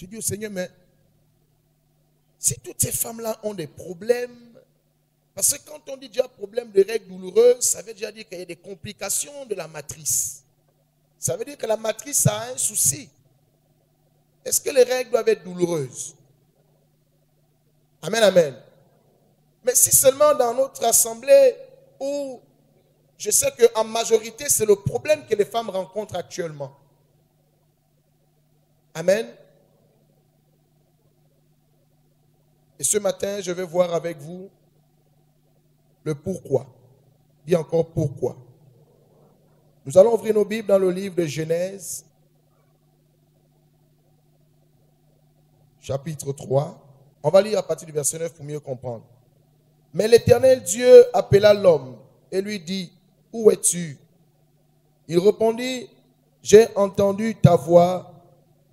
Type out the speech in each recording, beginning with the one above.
Je dis au Seigneur, mais si toutes ces femmes-là ont des problèmes, parce que quand on dit déjà problème de règles douloureuses, ça veut déjà dire qu'il y a des complications de la matrice. Ça veut dire que la matrice a un souci. Est-ce que les règles doivent être douloureuses? Amen, amen. Mais si seulement dans notre assemblée, où je sais qu'en majorité, c'est le problème que les femmes rencontrent actuellement. Amen. Et ce matin, je vais voir avec vous le pourquoi. Dis encore pourquoi. Nous allons ouvrir nos Bibles dans le livre de Genèse, chapitre 3. On va lire à partir du verset 9 pour mieux comprendre. Mais l'Éternel Dieu appela l'homme et lui dit, « Où es-tu » Il répondit, « J'ai entendu ta voix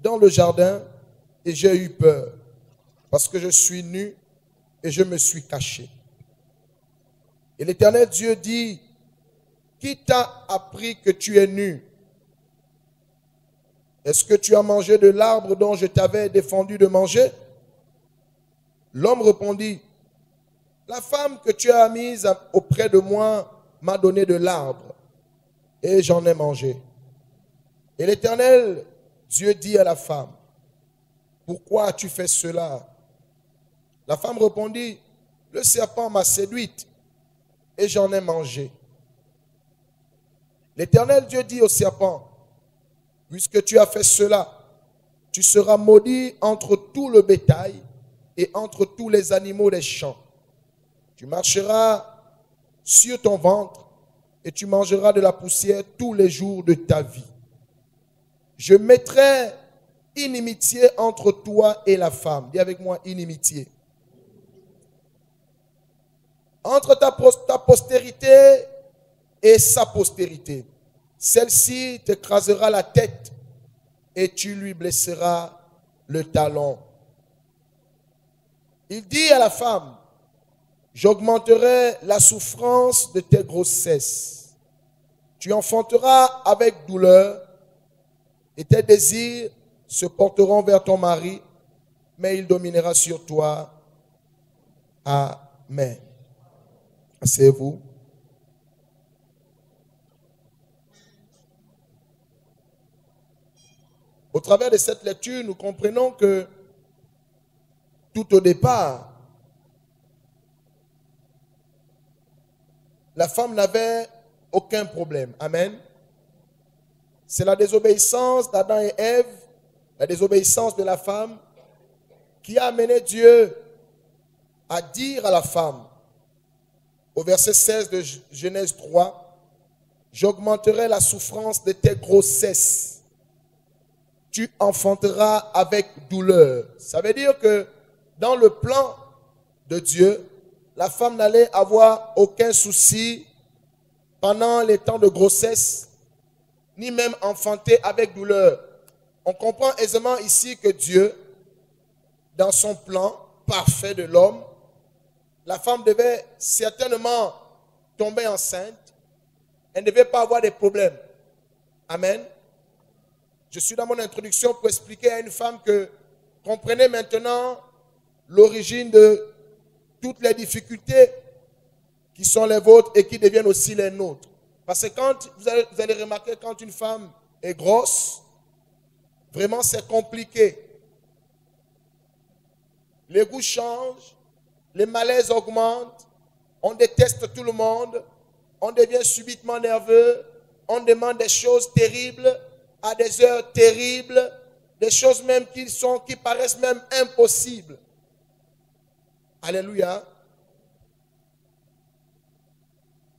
dans le jardin et j'ai eu peur, parce que je suis nu et je me suis caché. » Et l'Éternel Dieu dit, « Qui t'a appris que tu es nu? Est-ce que tu as mangé de l'arbre dont je t'avais défendu de manger? » L'homme répondit, « La femme que tu as mise auprès de moi m'a donné de l'arbre, et j'en ai mangé. » Et l'Éternel Dieu dit à la femme, « Pourquoi as-tu fait cela? » La femme répondit, « Le serpent m'a séduite, et j'en ai mangé. » L'Éternel Dieu dit au serpent, « Puisque tu as fait cela, tu seras maudit entre tout le bétail et entre tous les animaux des champs. Tu marcheras sur ton ventre et tu mangeras de la poussière tous les jours de ta vie. Je mettrai inimitié entre toi et la femme. » Dis avec moi, inimitié. Entre ta postérité et sa postérité. Celle-ci t'écrasera la tête et tu lui blesseras le talon. Il dit à la femme, « J'augmenterai la souffrance de tes grossesses. Tu enfanteras avec douleur et tes désirs se porteront vers ton mari, mais il dominera sur toi. » Amen. Asseyez-vous. Au travers de cette lecture, nous comprenons que tout au départ, la femme n'avait aucun problème. Amen. C'est la désobéissance d'Adam et Ève, la désobéissance de la femme, qui a amené Dieu à dire à la femme, au verset 16 de Genèse 3, « J'augmenterai la souffrance de tes grossesses. Tu enfanteras avec douleur. » Ça veut dire que dans le plan de Dieu, la femme n'allait avoir aucun souci pendant les temps de grossesse, ni même enfanter avec douleur. On comprend aisément ici que Dieu, dans son plan parfait de l'homme, la femme devait certainement tomber enceinte. Elle ne devait pas avoir de problèmes. Amen. Je suis dans mon introduction pour expliquer à une femme que comprenez maintenant l'origine de toutes les difficultés qui sont les vôtres et qui deviennent aussi les nôtres. Parce que quand vous allez remarquer, quand une femme est grosse, vraiment c'est compliqué. Les goûts changent, les malaises augmentent, on déteste tout le monde, on devient subitement nerveux, on demande des choses terribles à des heures terribles, des choses même qui paraissent même impossibles. Alléluia.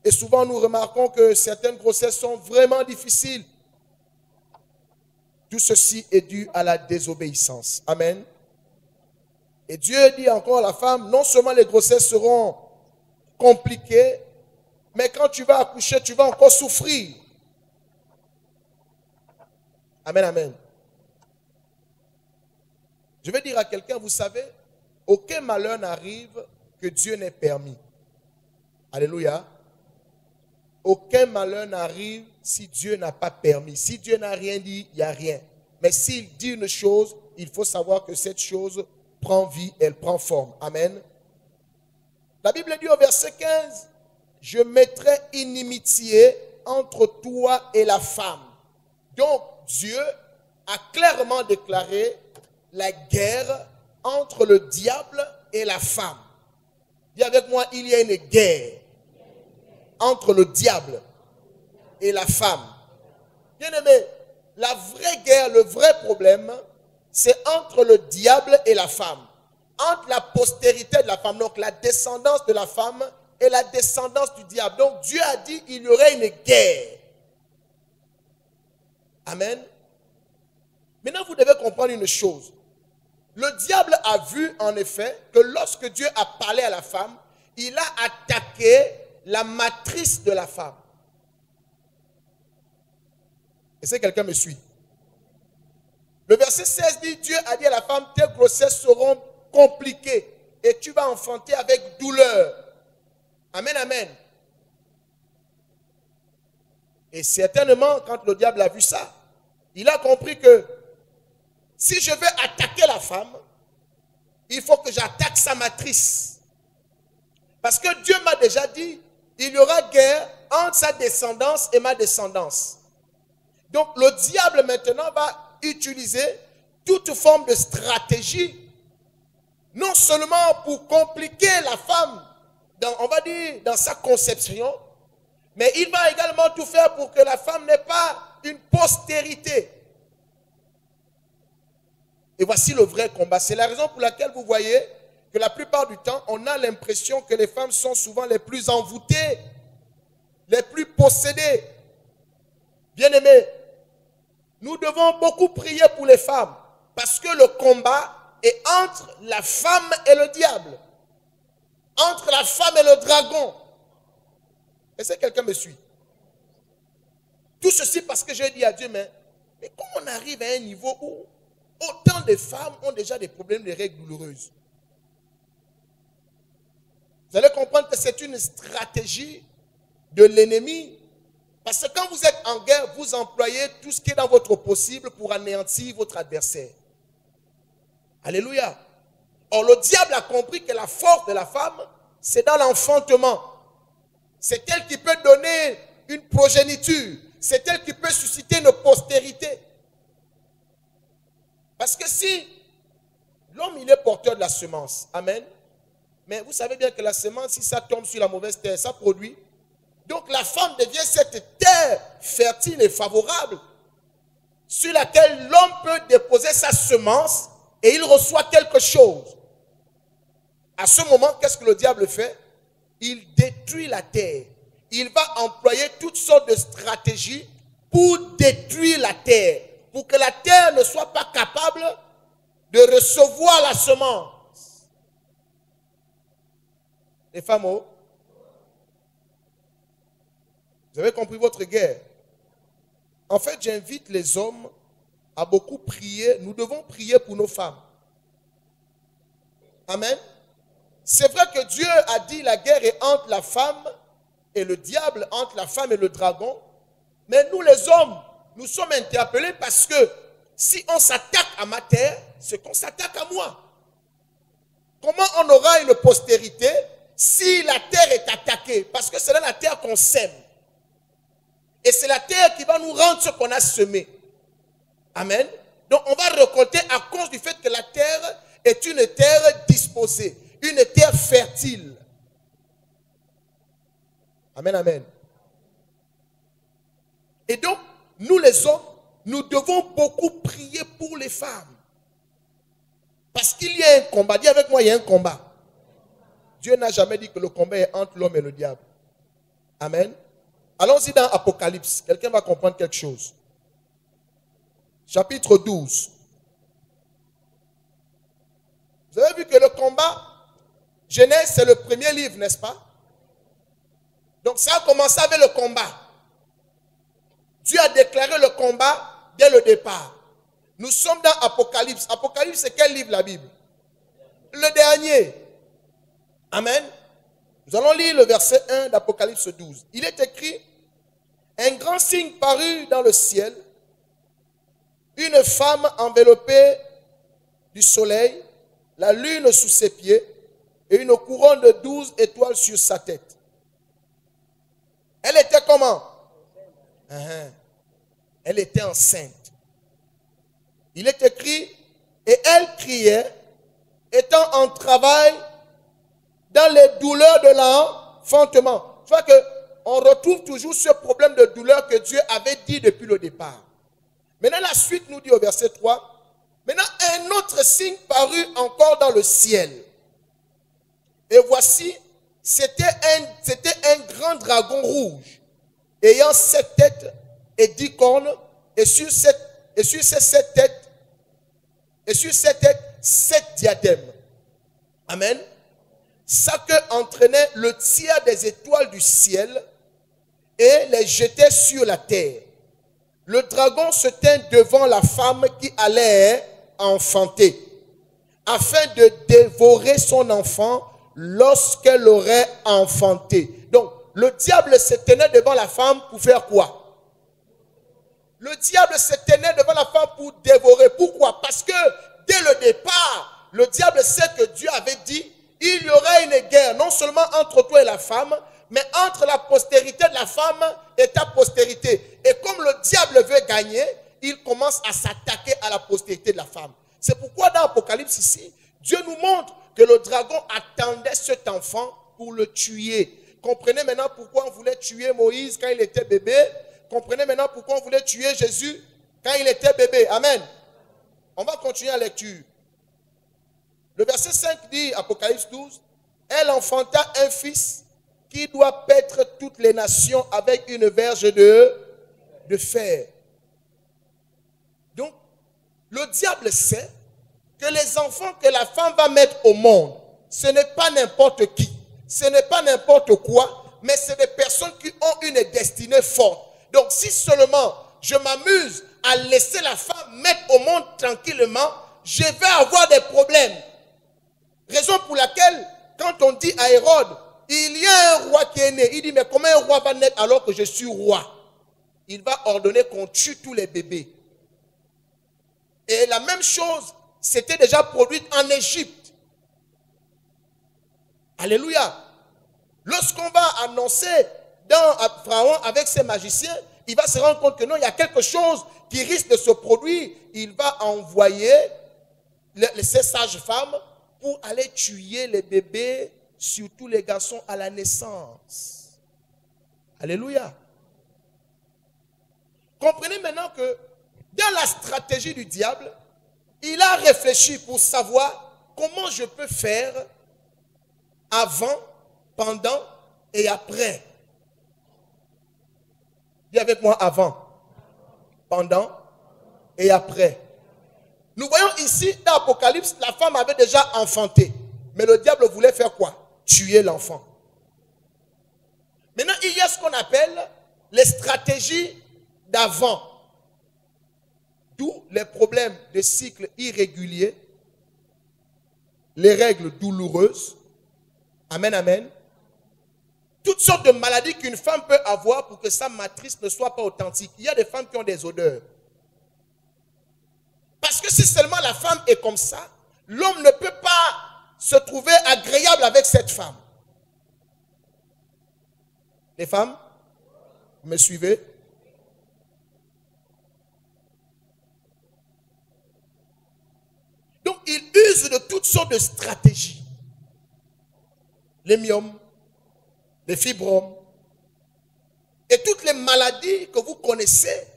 Et souvent nous remarquons que certaines grossesses sont vraiment difficiles. Tout ceci est dû à la désobéissance. Amen. Et Dieu dit encore à la femme, non seulement les grossesses seront compliquées, mais quand tu vas accoucher, tu vas encore souffrir. Amen, amen. Je vais dire à quelqu'un, vous savez, aucun malheur n'arrive que Dieu n'ait permis. Alléluia. Aucun malheur n'arrive si Dieu n'a pas permis. Si Dieu n'a rien dit, il n'y a rien. Mais s'il dit une chose, il faut savoir que cette chose prend vie, elle prend forme. Amen. La Bible dit au verset 15, « Je mettrai inimitié entre toi et la femme. » Donc, Dieu a clairement déclaré la guerre entre le diable et la femme. Dis avec moi, il y a une guerre entre le diable et la femme. Bien aimé, la vraie guerre, le vrai problème, c'est entre le diable et la femme. Entre la postérité de la femme, donc la descendance de la femme et la descendance du diable. Donc Dieu a dit qu'il y aurait une guerre. Amen. Maintenant, vous devez comprendre une chose. Le diable a vu en effet que lorsque Dieu a parlé à la femme, il a attaqué la matrice de la femme. Est-ce que quelqu'un me suit? Le verset 16 dit, Dieu a dit à la femme, tes grossesses seront compliquées et tu vas enfanter avec douleur. Amen, amen. Et certainement, quand le diable a vu ça, il a compris que si je veux attaquer la femme, il faut que j'attaque sa matrice. Parce que Dieu m'a déjà dit, il y aura guerre entre sa descendance et ma descendance. Donc le diable maintenant va utiliser toute forme de stratégie, non seulement pour compliquer la femme, on va dire dans sa conception, mais il va également tout faire pour que la femme n'ait pas une postérité. Et voici le vrai combat. C'est la raison pour laquelle vous voyez que la plupart du temps, on a l'impression que les femmes sont souvent les plus envoûtées, les plus possédées. Bien-aimés, nous devons beaucoup prier pour les femmes parce que le combat est entre la femme et le diable, entre la femme et le dragon. Est-ce que quelqu'un me suit? Tout ceci parce que j'ai dit à Dieu, mais comment on arrive à un niveau où autant de femmes ont déjà des problèmes de règles douloureuses? Vous allez comprendre que c'est une stratégie de l'ennemi. Parce que quand vous êtes en guerre, vous employez tout ce qui est dans votre possible pour anéantir votre adversaire. Alléluia. Or, le diable a compris que la force de la femme, c'est dans l'enfantement. C'est elle qui peut donner une progéniture. C'est elle qui peut susciter une postérité. Parce que si l'homme, il est porteur de la semence, amen. Mais vous savez bien que la semence, si ça tombe sur la mauvaise terre, ça produit. Donc la femme devient cette terre fertile et favorable sur laquelle l'homme peut déposer sa semence et il reçoit quelque chose. À ce moment, qu'est-ce que le diable fait? Il détruit la terre. Il va employer toutes sortes de stratégies pour détruire la terre, pour que la terre ne soit pas capable de recevoir la semence. Les femmes, oh, vous avez compris votre guerre. En fait, j'invite les hommes à beaucoup prier. Nous devons prier pour nos femmes. Amen. C'est vrai que Dieu a dit la guerre est entre la femme et le diable, entre la femme et le dragon. Mais nous les hommes, nous sommes interpellés parce que si on s'attaque à ma terre, c'est qu'on s'attaque à moi. Comment on aura une postérité si la terre est attaquée? Parce que c'est dans la terre qu'on sème. Et c'est la terre qui va nous rendre ce qu'on a semé. Amen. Donc on va récolter à cause du fait que la terre est une terre disposée, une terre fertile. Amen, amen. Et donc, nous les hommes, nous devons beaucoup prier pour les femmes. Parce qu'il y a un combat. Dis avec moi, il y a un combat. Dieu n'a jamais dit que le combat est entre l'homme et le diable. Amen. Allons-y dans Apocalypse. Quelqu'un va comprendre quelque chose. Chapitre 12. Vous avez vu que le combat, Genèse, c'est le premier livre, n'est-ce pas? Donc ça a commencé avec le combat. Dieu a déclaré le combat dès le départ. Nous sommes dans Apocalypse. Apocalypse, c'est quel livre, la Bible? Le dernier. Amen. Nous allons lire le verset 1 d'Apocalypse 12. Il est écrit, un grand signe parut dans le ciel, une femme enveloppée du soleil, la lune sous ses pieds et une couronne de 12 étoiles sur sa tête. Elle était comment? Elle était enceinte. Il est écrit, et elle criait, étant en travail dans les douleurs de l'enfantement. Tu vois qu'on retrouve toujours ce problème de douleur que Dieu avait dit depuis le départ. Maintenant, la suite nous dit au verset 3, maintenant, un autre signe parut encore dans le ciel. Et voici, c'était un grand dragon rouge, ayant 7 têtes et 10 cornes, et sur ces 7 têtes, 7 diadèmes. Amen. Sa queue entraînait le tiers des étoiles du ciel et les jetait sur la terre. Le dragon se tint devant la femme qui allait enfanter, afin de dévorer son enfant lorsqu'elle aurait enfanté. Donc, le diable se tenait devant la femme pour faire quoi? Le diable se tenait devant la femme pour dévorer. Pourquoi? Parce que dès le départ, le diable sait que Dieu avait dit, il y aurait une guerre, non seulement entre toi et la femme, mais entre la postérité de la femme et ta postérité. Et comme le diable veut gagner, il commence à s'attaquer à la postérité de la femme. C'est pourquoi dans l'Apocalypse ici, Dieu nous montre que le dragon attendait cet enfant pour le tuer. Comprenez maintenant pourquoi on voulait tuer Moïse quand il était bébé. Comprenez maintenant pourquoi on voulait tuer Jésus quand il était bébé. Amen. On va continuer la lecture. Le verset 5 dit, Apocalypse 12, elle enfanta un fils qui doit paître toutes les nations avec une verge de fer. Donc, le diable sait que les enfants que la femme va mettre au monde, ce n'est pas n'importe qui, ce n'est pas n'importe quoi, mais c'est des personnes qui ont une destinée forte. Donc, si seulement je m'amuse à laisser la femme mettre au monde tranquillement, je vais avoir des problèmes. Raison pour laquelle, quand on dit à Hérode, il y a un roi qui est né, il dit, mais comment un roi va naître alors que je suis roi? Il va ordonner qu'on tue tous les bébés. Et la même chose s'était déjà produite en Égypte. Alléluia. Lorsqu'on va annoncer dans Pharaon avec ses magiciens, il va se rendre compte que non, il y a quelque chose qui risque de se produire. Il va envoyer ces sages-femmes pour aller tuer les bébés, surtout les garçons à la naissance. Alléluia. Comprenez maintenant que dans la stratégie du diable, il a réfléchi pour savoir comment je peux faire avant, pendant et après. Dis avec moi avant, pendant et après. Nous voyons ici dans l'Apocalypse, la femme avait déjà enfanté. Mais le diable voulait faire quoi? Tuer l'enfant. Maintenant, il y a ce qu'on appelle les stratégies d'avant. D'où les problèmes de cycle irrégulier, les règles douloureuses. Amen, amen. Toutes sortes de maladies qu'une femme peut avoir pour que sa matrice ne soit pas authentique. Il y a des femmes qui ont des odeurs. Parce que si seulement la femme est comme ça, l'homme ne peut pas se trouver agréable avec cette femme. Les femmes, vous me suivez? Donc, il use de toutes sortes de stratégies. Les myomes, les fibromes, et toutes les maladies que vous connaissez.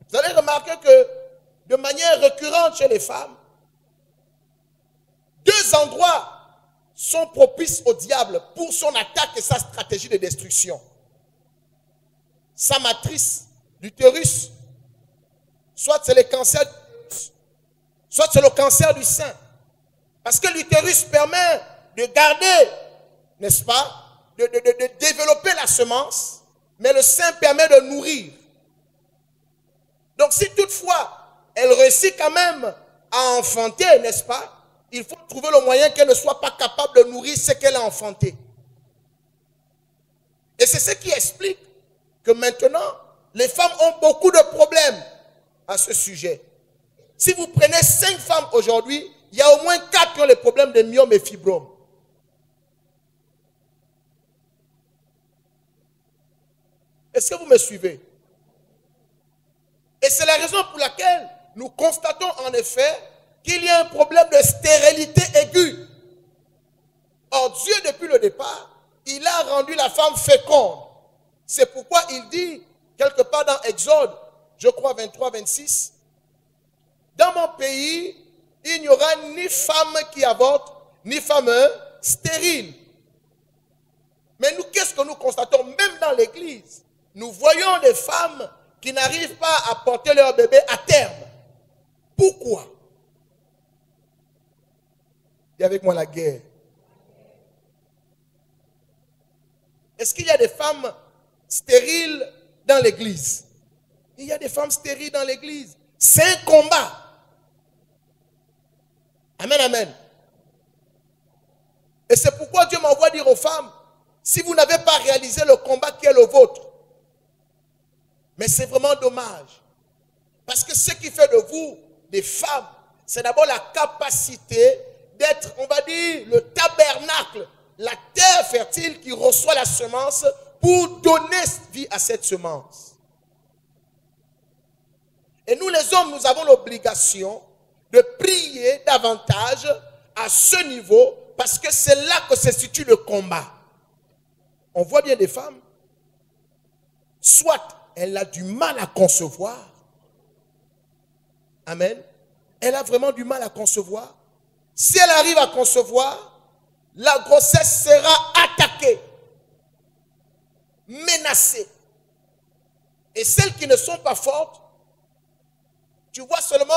Vous allez remarquer que de manière récurrente chez les femmes, 2 endroits sont propices au diable pour son attaque et sa stratégie de destruction. Sa matrice, l'utérus, soit c'est le cancer, soit c'est le cancer du sein. Parce que l'utérus permet de garder, n'est-ce pas, de développer la semence, mais le sein permet de nourrir. Donc si toutefois, elle réussit quand même à enfanter, n'est-ce pas? Il faut trouver le moyen qu'elle ne soit pas capable de nourrir ce qu'elle a enfanté. Et c'est ce qui explique que maintenant, les femmes ont beaucoup de problèmes à ce sujet. Si vous prenez 5 femmes aujourd'hui, il y a au moins 4 qui ont les problèmes de myome et fibrome. Est-ce que vous me suivez? Et c'est la raison pour laquelle nous constatons en effet qu'il y a un problème de stérilité aiguë. Or, Dieu, depuis le départ, il a rendu la femme féconde. C'est pourquoi il dit, quelque part dans Exode, je crois 23, 26, dans mon pays, il n'y aura ni femme qui avorte, ni femme stérile. Mais nous, qu'est-ce que nous constatons? Même dans l'église, nous voyons des femmes qui n'arrivent pas à porter leur bébé à terme. Pourquoi? Il y a avec moi la guerre. Est-ce qu'il y a des femmes stériles dans l'église? Il y a des femmes stériles dans l'église. C'est un combat. Amen, amen. Et c'est pourquoi Dieu m'envoie dire aux femmes, si vous n'avez pas réalisé le combat qui est le vôtre, mais c'est vraiment dommage. Parce que ce qui fait de vous des femmes, c'est d'abord la capacité d'être, on va dire, le tabernacle, la terre fertile qui reçoit la semence pour donner vie à cette semence. Et nous les hommes, nous avons l'obligation de prier davantage à ce niveau parce que c'est là que se situe le combat. On voit bien des femmes, soit elle a du mal à concevoir. Amen. Elle a vraiment du mal à concevoir. Si elle arrive à concevoir, la grossesse sera attaquée, menacée. Et celles qui ne sont pas fortes, tu vois seulement,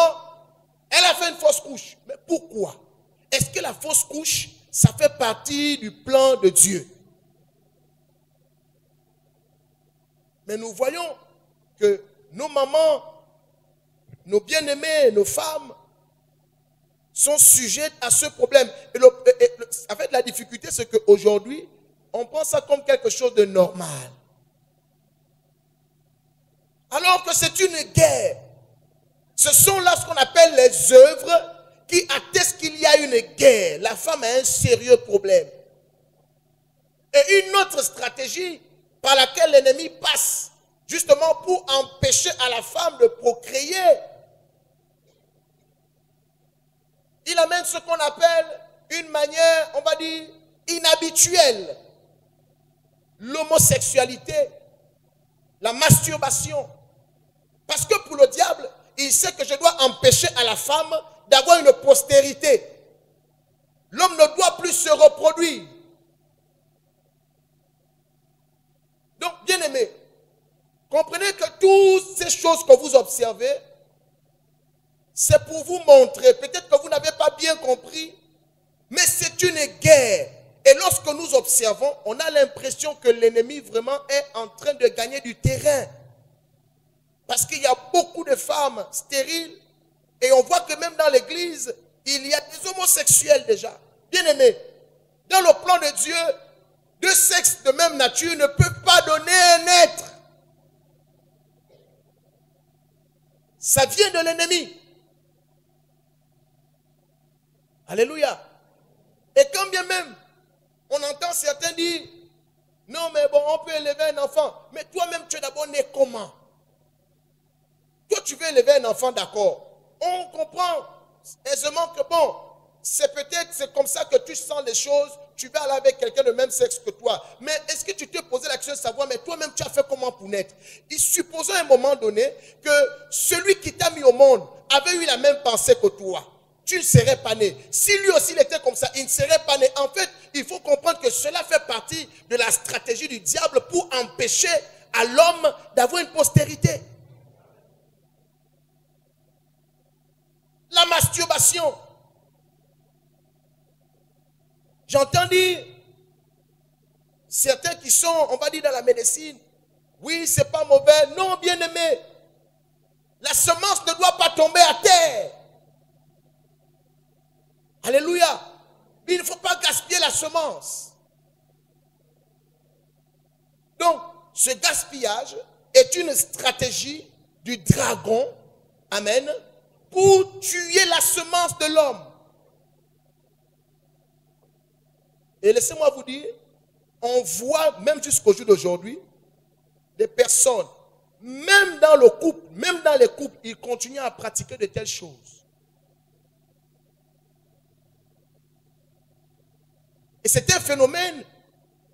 elle a fait une fausse couche. Mais pourquoi? Est-ce que la fausse couche, ça fait partie du plan de Dieu? Mais nous voyons que nos mamans, nos bien-aimés, nos femmes sont sujettes à ce problème. En fait, la difficulté, c'est qu'aujourd'hui, on prend ça comme quelque chose de normal. Alors que c'est une guerre. Ce sont là ce qu'on appelle les œuvres qui attestent qu'il y a une guerre. La femme a un sérieux problème. Et une autre stratégie par laquelle l'ennemi passe, justement pour empêcher à la femme de procréer, il amène ce qu'on appelle une manière, on va dire, inhabituelle. L'homosexualité, la masturbation. Parce que pour le diable, il sait que je dois empêcher à la femme d'avoir une postérité. L'homme ne doit plus se reproduire. Donc, bien aimé, comprenez que toutes ces choses que vous observez, c'est pour vous montrer, peut-être que vous n'avez pas bien compris, mais c'est une guerre. Et lorsque nous observons, on a l'impression que l'ennemi vraiment est en train de gagner du terrain. Parce qu'il y a beaucoup de femmes stériles, et on voit que même dans l'église, il y a des homosexuels déjà. Bien aimés, dans le plan de Dieu, deux sexes de même nature ne peuvent pas donner un être. Ça vient de l'ennemi. Alléluia. Et quand bien même, on entend certains dire, non mais bon, on peut élever un enfant. Mais toi-même, tu es d'abord né comment? Toi, tu veux élever un enfant, d'accord. On comprend aisément que bon, c'est peut-être, c'est comme ça que tu sens les choses, tu vas aller avec quelqu'un de même sexe que toi. Mais est-ce que tu t'es posé la question de savoir, mais toi-même, tu as fait comment pour naître? Et supposons à un moment donné que celui qui t'a mis au monde avait eu la même pensée que toi. Tu ne serais pas né. Si lui aussi il était comme ça, il ne serait pas né. En fait, il faut comprendre que cela fait partie de la stratégie du diable pour empêcher à l'homme d'avoir une postérité. La masturbation. J'entends dire certains qui sont, on va dire dans la médecine, oui, c'est pas mauvais. Non, bien aimé, la semence ne doit pas tomber à terre. Alléluia. Il ne faut pas gaspiller la semence. Donc, ce gaspillage est une stratégie du dragon, amen, pour tuer la semence de l'homme. Et laissez-moi vous dire, on voit même jusqu'au jour d'aujourd'hui, des personnes, même dans le couple, même dans les couples, ils continuent à pratiquer de telles choses. Et c'est un phénomène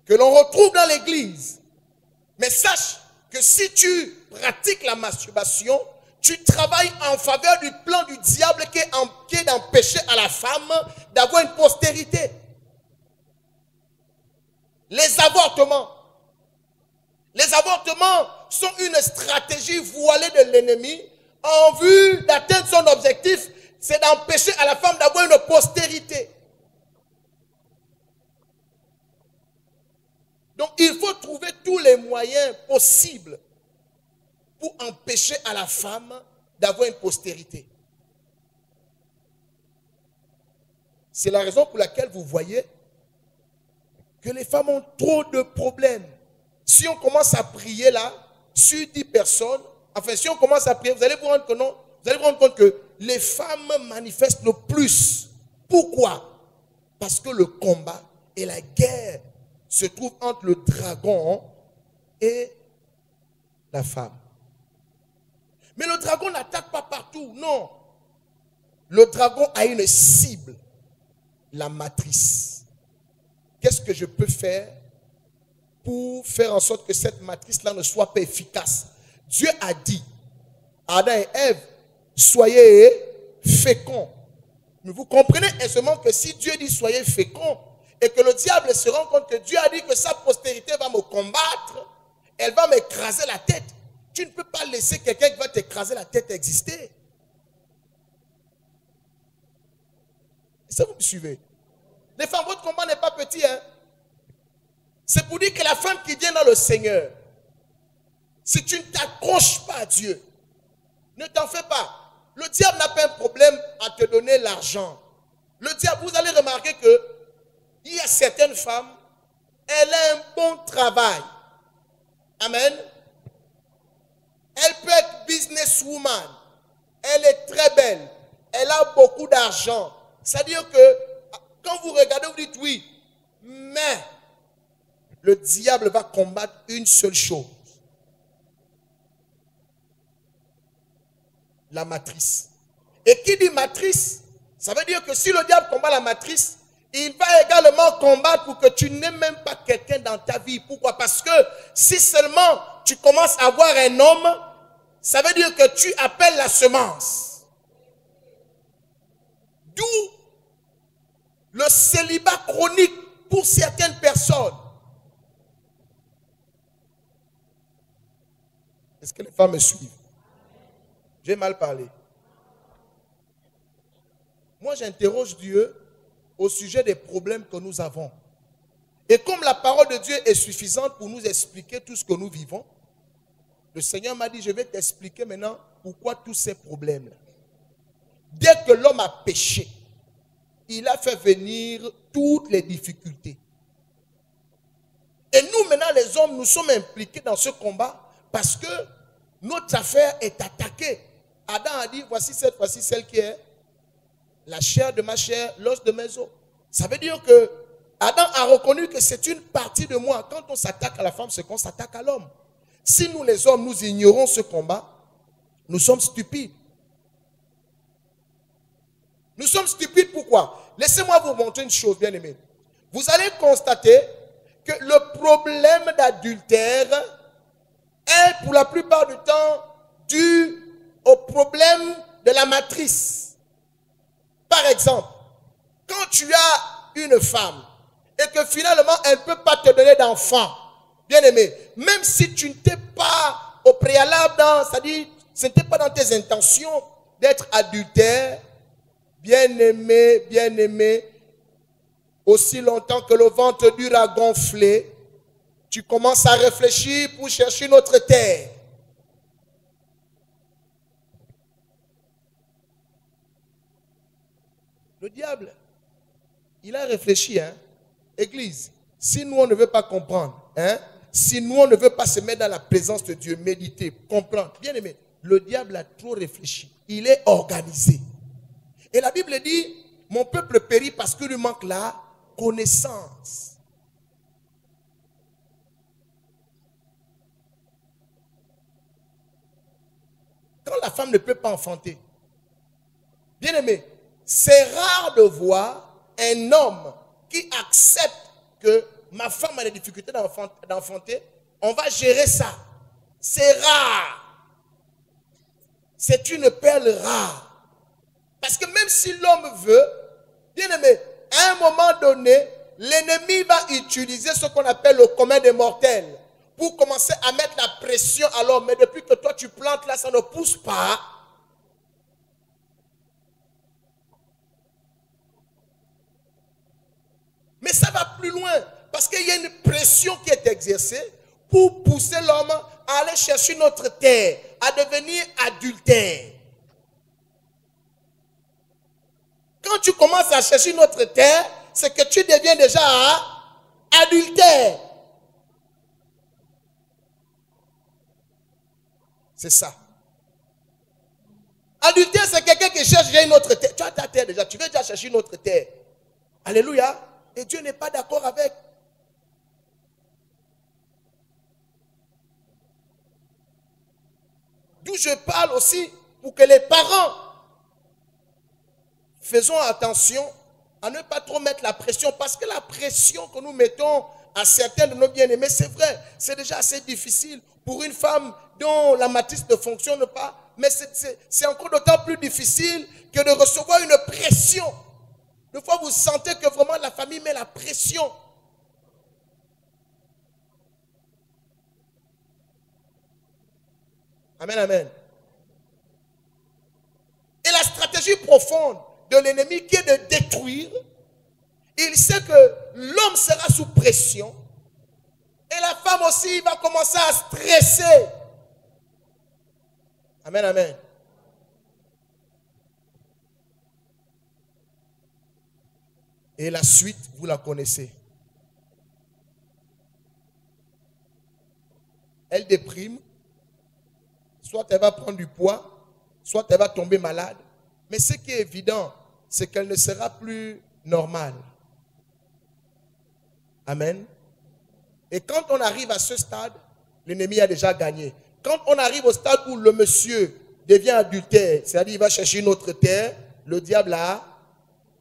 que l'on retrouve dans l'église. Mais sache que si tu pratiques la masturbation, tu travailles en faveur du plan du diable qui est d'empêcher à la femme d'avoir une postérité. Les avortements. Les avortements sont une stratégie voilée de l'ennemi en vue d'atteindre son objectif, c'est d'empêcher à la femme d'avoir une postérité. Donc il faut trouver tous les moyens possibles pour empêcher à la femme d'avoir une postérité. C'est la raison pour laquelle vous voyez que les femmes ont trop de problèmes. Si on commence à prier là, sur 10 personnes, enfin si on commence à prier, vous allez vous rendre compte, non, vous allez vous rendre compte que les femmes manifestent le plus. Pourquoi? Parce que le combat et la guerre se trouvent entre le dragon et la femme. Mais le dragon n'attaque pas partout, non. Le dragon a une cible, la matrice. Qu'est-ce que je peux faire pour faire en sorte que cette matrice-là ne soit pas efficace? Dieu a dit à Adam et Ève, soyez féconds. Mais vous comprenez aisément que si Dieu dit soyez féconds, et que le diable se rend compte que Dieu a dit que sa postérité va me combattre, elle va m'écraser la tête. Tu ne peux pas laisser quelqu'un qui va t'écraser la tête exister. Est-ce que vous me suivez? Les femmes, votre combat n'est pas petit, hein? C'est pour dire que la femme qui vient dans le Seigneur, si tu ne t'accroches pas à Dieu, ne t'en fais pas. Le diable n'a pas un problème à te donner l'argent. Le diable, vous allez remarquer que il y a certaines femmes, elle a un bon travail. Amen. Elle peut être businesswoman. Elle est très belle. Elle a beaucoup d'argent. C'est-à-dire que quand vous regardez, vous dites oui. Mais le diable va combattre une seule chose. La matrice. Et qui dit matrice, ça veut dire que si le diable combat la matrice, il va également combattre pour que tu n'aies même pas quelqu'un dans ta vie. Pourquoi? Parce que si seulement tu commences à avoir un homme, ça veut dire que tu appelles la semence. D'où le célibat chronique pour certaines personnes. Est-ce que les femmes me suivent? J'ai mal parlé. Moi, j'interroge Dieu au sujet des problèmes que nous avons. Et comme la parole de Dieu est suffisante pour nous expliquer tout ce que nous vivons, le Seigneur m'a dit, je vais t'expliquer maintenant pourquoi tous ces problèmes-là. Dès que l'homme a péché, il a fait venir toutes les difficultés. Et nous, maintenant, les hommes, nous sommes impliqués dans ce combat parce que notre affaire est attaquée. Adam a dit, voici celle qui est la chair de ma chair, l'os de mes os. Ça veut dire que Adam a reconnu que c'est une partie de moi. Quand on s'attaque à la femme, c'est qu'on s'attaque à l'homme. Si nous, les hommes, nous ignorons ce combat, nous sommes stupides. Nous sommes stupides pourquoi? Laissez-moi vous montrer une chose, bien aimé. Vous allez constater que le problème d'adultère est pour la plupart du temps dû au problème de la matrice. Par exemple, quand tu as une femme et que finalement elle ne peut pas te donner d'enfant, bien aimé, même si tu n'étais pas au préalable c'est-à-dire ce n'était pas dans tes intentions d'être adultère, bien aimé, aussi longtemps que le ventre dur a gonflé, tu commences à réfléchir pour chercher une autre terre. Le diable, il a réfléchi, hein. Église, si nous on ne veut pas comprendre, hein, si nous on ne veut pas se mettre dans la présence de Dieu, méditer, comprendre, bien aimé, le diable a trop réfléchi. Il est organisé. Et la Bible dit, mon peuple périt parce qu'il lui manque la connaissance. Quand la femme ne peut pas enfanter, bien aimé, c'est rare de voir un homme qui accepte que ma femme a des difficultés d'enfanter, on va gérer ça. C'est rare. C'est une perle rare. Parce que même si l'homme veut, bien aimé, à un moment donné, l'ennemi va utiliser ce qu'on appelle le commun des mortels pour commencer à mettre la pression à l'homme. Mais depuis que toi tu plantes là, ça ne pousse pas. Mais ça va plus loin. Parce qu'il y a une pression qui est exercée pour pousser l'homme à aller chercher notre terre, à devenir adultère. Quand tu commences à chercher notre terre, c'est que tu deviens déjà adultère. C'est ça. Adultère, c'est quelqu'un qui cherche déjà une autre terre. Tu as ta terre déjà, tu veux déjà chercher une autre terre. Alléluia. Et Dieu n'est pas d'accord avec. D'où je parle aussi pour que les parents faisons attention à ne pas trop mettre la pression, parce que la pression que nous mettons à certains de nos bien-aimés, c'est vrai, c'est déjà assez difficile pour une femme dont la matrice ne fonctionne pas, mais c'est encore d'autant plus difficile que de recevoir une pression. Des fois, vous sentez que vraiment la famille met la pression. Amen, amen. Et la stratégie profonde de l'ennemi qui est de détruire, il sait que l'homme sera sous pression et la femme aussi va commencer à stresser. Amen, amen. Et la suite, vous la connaissez. Elle déprime, soit elle va prendre du poids, soit elle va tomber malade. Mais ce qui est évident, c'est qu'elle ne sera plus normale. Amen. Et quand on arrive à ce stade, l'ennemi a déjà gagné. Quand on arrive au stade où le monsieur devient adultère, c'est-à-dire il va chercher une autre terre, le diable a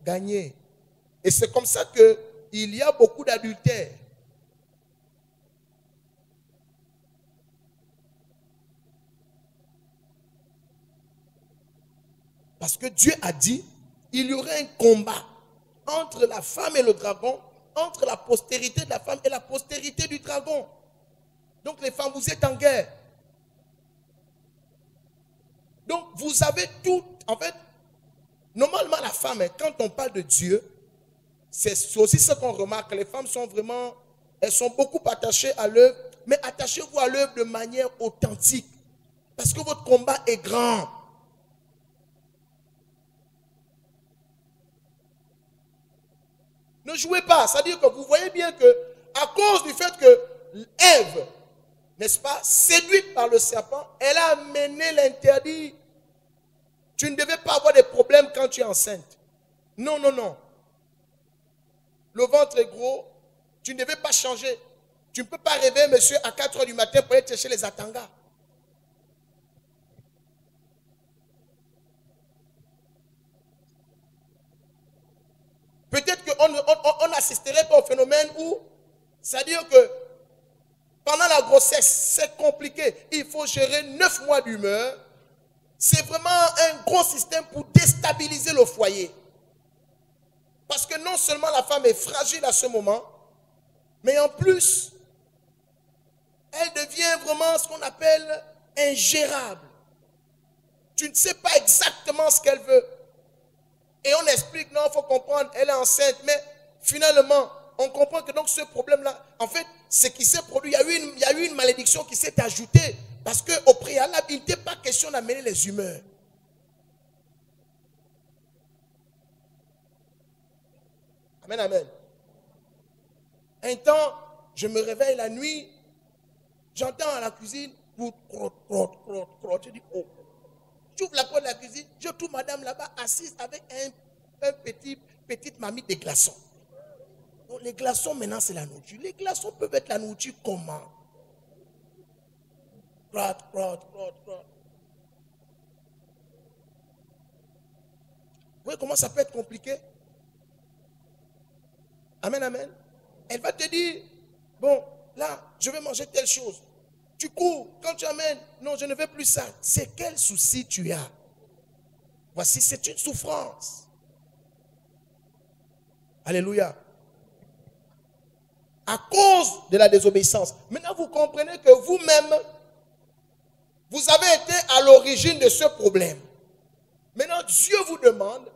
gagné. Et c'est comme ça qu'il y a beaucoup d'adultères. Parce que Dieu a dit, il y aurait un combat entre la femme et le dragon, entre la postérité de la femme et la postérité du dragon. Donc les femmes, vous êtes en guerre. Donc vous avez tout, en fait, normalement la femme, quand on parle de Dieu, c'est aussi ce qu'on remarque, les femmes sont vraiment, elles sont beaucoup attachées à l'œuvre, mais attachez-vous à l'œuvre de manière authentique, parce que votre combat est grand. Ne jouez pas, c'est-à-dire que vous voyez bien que, à cause du fait que Ève, n'est-ce pas, séduite par le serpent, elle a amené l'interdit. Tu ne devais pas avoir de problèmes quand tu es enceinte. Non, non, non. Le ventre est gros, tu ne devais pas changer. Tu ne peux pas rêver, monsieur, à 4 heures du matin pour aller chercher les atangas. Peut-être qu'on n'assisterait pas au phénomène où, c'est-à-dire que pendant la grossesse, c'est compliqué. Il faut gérer 9 mois d'humeur. C'est vraiment un gros système pour déstabiliser le foyer. Parce que non seulement la femme est fragile à ce moment, mais en plus, elle devient vraiment ce qu'on appelle ingérable. Tu ne sais pas exactement ce qu'elle veut. Et on explique, non, il faut comprendre, elle est enceinte, mais finalement, on comprend que donc ce problème-là, en fait, ce qui s'est produit, il y a eu une malédiction qui s'est ajoutée, parce qu'au préalable, il n'était pas question d'amener les humeurs. Amen, amen. Un temps, je me réveille la nuit, j'entends à la cuisine, je dis, oh. J'ouvre la porte de la cuisine, je trouve madame là-bas assise avec un petite mamie de glaçons. Donc les glaçons maintenant c'est la nourriture. Les glaçons peuvent être la nourriture comment? Crotte. Vous voyez comment ça peut être compliqué? Amen. Elle va te dire, bon, là, je vais manger telle chose. Tu cours, quand tu amènes, non, je ne veux plus ça. C'est quel souci tu as? Voici, c'est une souffrance. Alléluia. À cause de la désobéissance. Maintenant, vous comprenez que vous-même, vous avez été à l'origine de ce problème. Maintenant, Dieu vous demande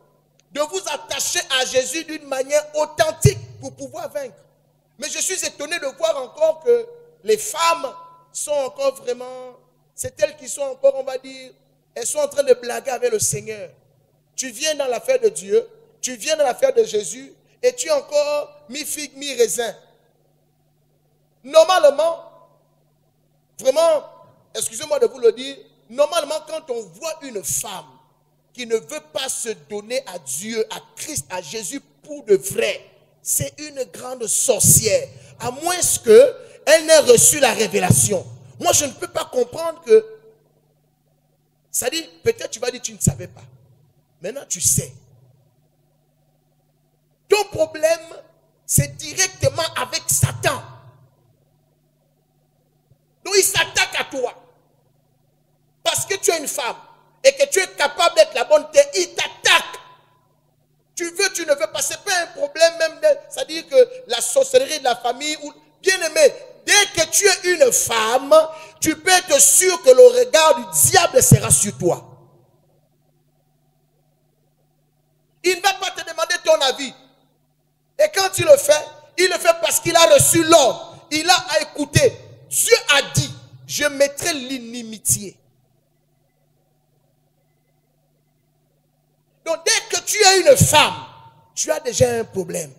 de vous attacher à Jésus d'une manière authentique pour pouvoir vaincre. Mais je suis étonné de voir encore que les femmes sont encore vraiment, c'est elles qui sont encore, on va dire, elles sont en train de blaguer avec le Seigneur. Tu viens dans l'affaire de Dieu, tu viens dans l'affaire de Jésus, et tu es encore mi-figue, mi-raisin. Normalement, vraiment, excusez-moi de vous le dire, normalement quand on voit une femme qui ne veut pas se donner à Dieu, à Christ, à Jésus pour de vrai, c'est une grande sorcière. À moins qu'elle n'ait reçu la révélation. Moi, je ne peux pas comprendre que... Ça dit, peut-être tu vas dire tu ne savais pas. Maintenant, tu sais. Ton problème, c'est directement avec Satan. Donc, il s'attaque à toi. Parce que tu es une femme et que tu es capable d'être la bonne terre, il t'attaque. Tu veux, tu ne veux pas, ce n'est pas un problème même, c'est-à-dire que la sorcellerie de la famille, ou bien aimé, dès que tu es une femme, tu peux être sûr que le regard du diable sera sur toi. Il ne va pas te demander ton avis. Et quand il le fait parce qu'il a reçu l'ordre. Il a à écouter. Dieu a dit, je mettrai l'inimitié. Donc dès que tu es une femme, tu as déjà un problème.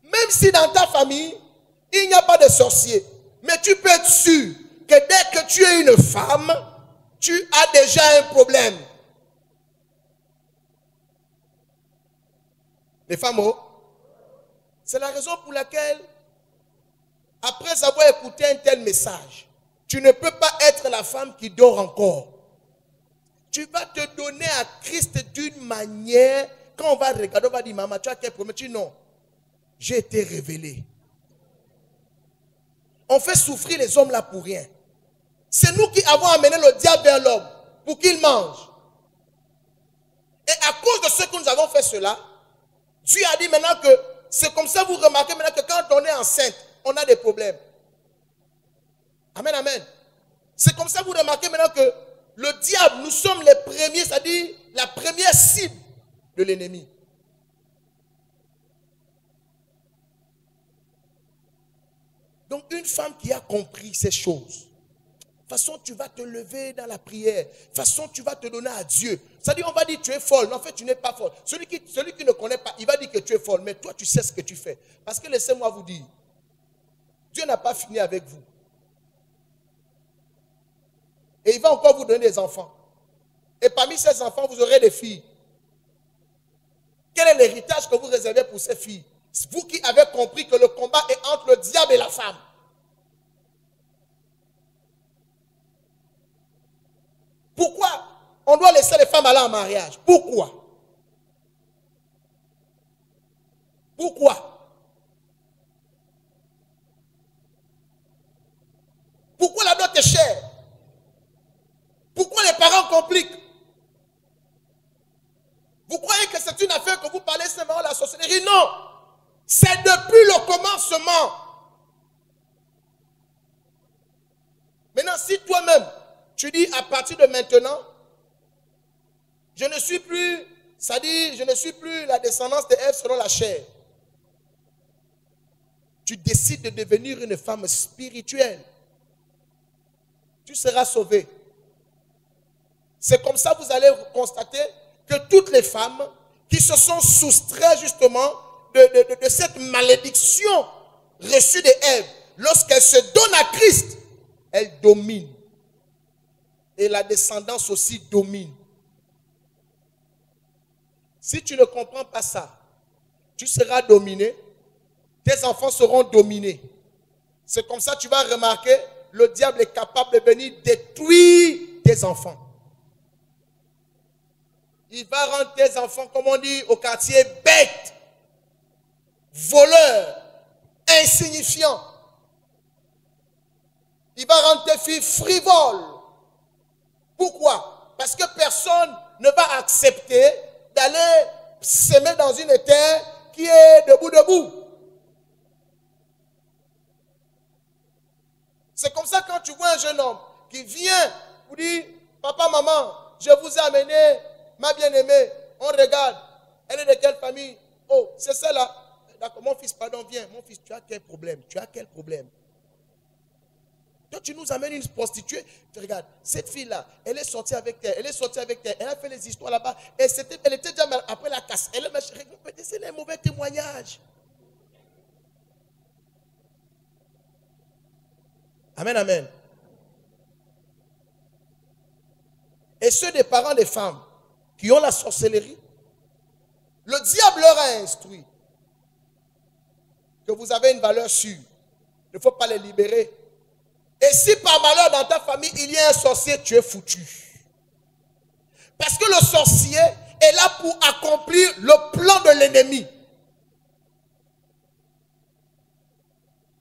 Même si dans ta famille, il n'y a pas de sorcier. Mais tu peux être sûr que dès que tu es une femme, tu as déjà un problème. Les femmes, c'est la raison pour laquelle, après avoir écouté un tel message, tu ne peux pas être la femme qui dort encore. Tu vas te donner à Christ d'une manière, quand on va regarder, on va dire, maman, tu as quel problème? Tu dis non, j'ai été révélé. On fait souffrir les hommes là pour rien. C'est nous qui avons amené le diable vers l'homme pour qu'il mange. Et à cause de ce que nous avons fait cela, Dieu a dit maintenant que c'est comme ça, vous remarquez maintenant que quand on est enceinte, on a des problèmes. Amen, amen. C'est comme ça, vous remarquez maintenant que le diable, nous sommes les premiers, c'est-à-dire la première cible de l'ennemi. Donc une femme qui a compris ces choses, de toute façon tu vas te lever dans la prière, de toute façon tu vas te donner à Dieu. C'est-à-dire on va dire tu es folle, mais en fait tu n'es pas folle. Celui qui ne connaît pas, il va dire que tu es folle, mais toi tu sais ce que tu fais. Parce que laissez-moi vous dire, Dieu n'a pas fini avec vous. Et il va encore vous donner des enfants. Et parmi ces enfants, vous aurez des filles. Quel est l'héritage que vous réservez pour ces filles? Vous qui avez compris que le combat est entre le diable et la femme. Pourquoi on doit laisser les femmes aller en mariage? Pourquoi? Pourquoi? Pourquoi la dot est chère? Pourquoi les parents compliquent? Vous croyez que c'est une affaire que vous parlez seulement de la sorcellerie? Non! C'est depuis le commencement. Maintenant, si toi-même, tu dis à partir de maintenant, je ne suis plus, c'est-à-dire, je ne suis plus la descendance de Ève selon la chair. Tu décides de devenir une femme spirituelle. Tu seras sauvé. C'est comme ça que vous allez constater que toutes les femmes qui se sont soustraites justement de cette malédiction reçue de Ève, lorsqu'elles se donnent à Christ, elles dominent. Et la descendance aussi domine. Si tu ne comprends pas ça, tu seras dominé, tes enfants seront dominés. C'est comme ça que tu vas remarquer, le diable est capable de venir détruire tes enfants. Il va rendre tes enfants, comme on dit au quartier, bêtes, voleurs, insignifiants. Il va rendre tes filles frivoles. Pourquoi? Parce que personne ne va accepter d'aller s'aimer dans une terre qui est debout. C'est comme ça quand tu vois un jeune homme qui vient vous dire, papa, maman, je vous ai amené ma bien-aimée, on regarde, elle est de quelle famille? Oh, c'est celle-là. D'accord, mon fils, pardon, viens. Mon fils, tu as quel problème? Tu as quel problème? Toi, tu nous amènes une prostituée. Tu regardes, cette fille-là, elle est sortie avec elle. Elle est sortie avec elle. Elle a fait les histoires là-bas. Et elle était déjà après la casse. Elle c'est les mauvais témoignages. Amen, amen. Et ceux des parents des femmes qui ont la sorcellerie, le diable leur a instruit que vous avez une valeur sûre. Il ne faut pas les libérer. Et si par malheur dans ta famille, il y a un sorcier, tu es foutu. Parce que le sorcier est là pour accomplir le plan de l'ennemi.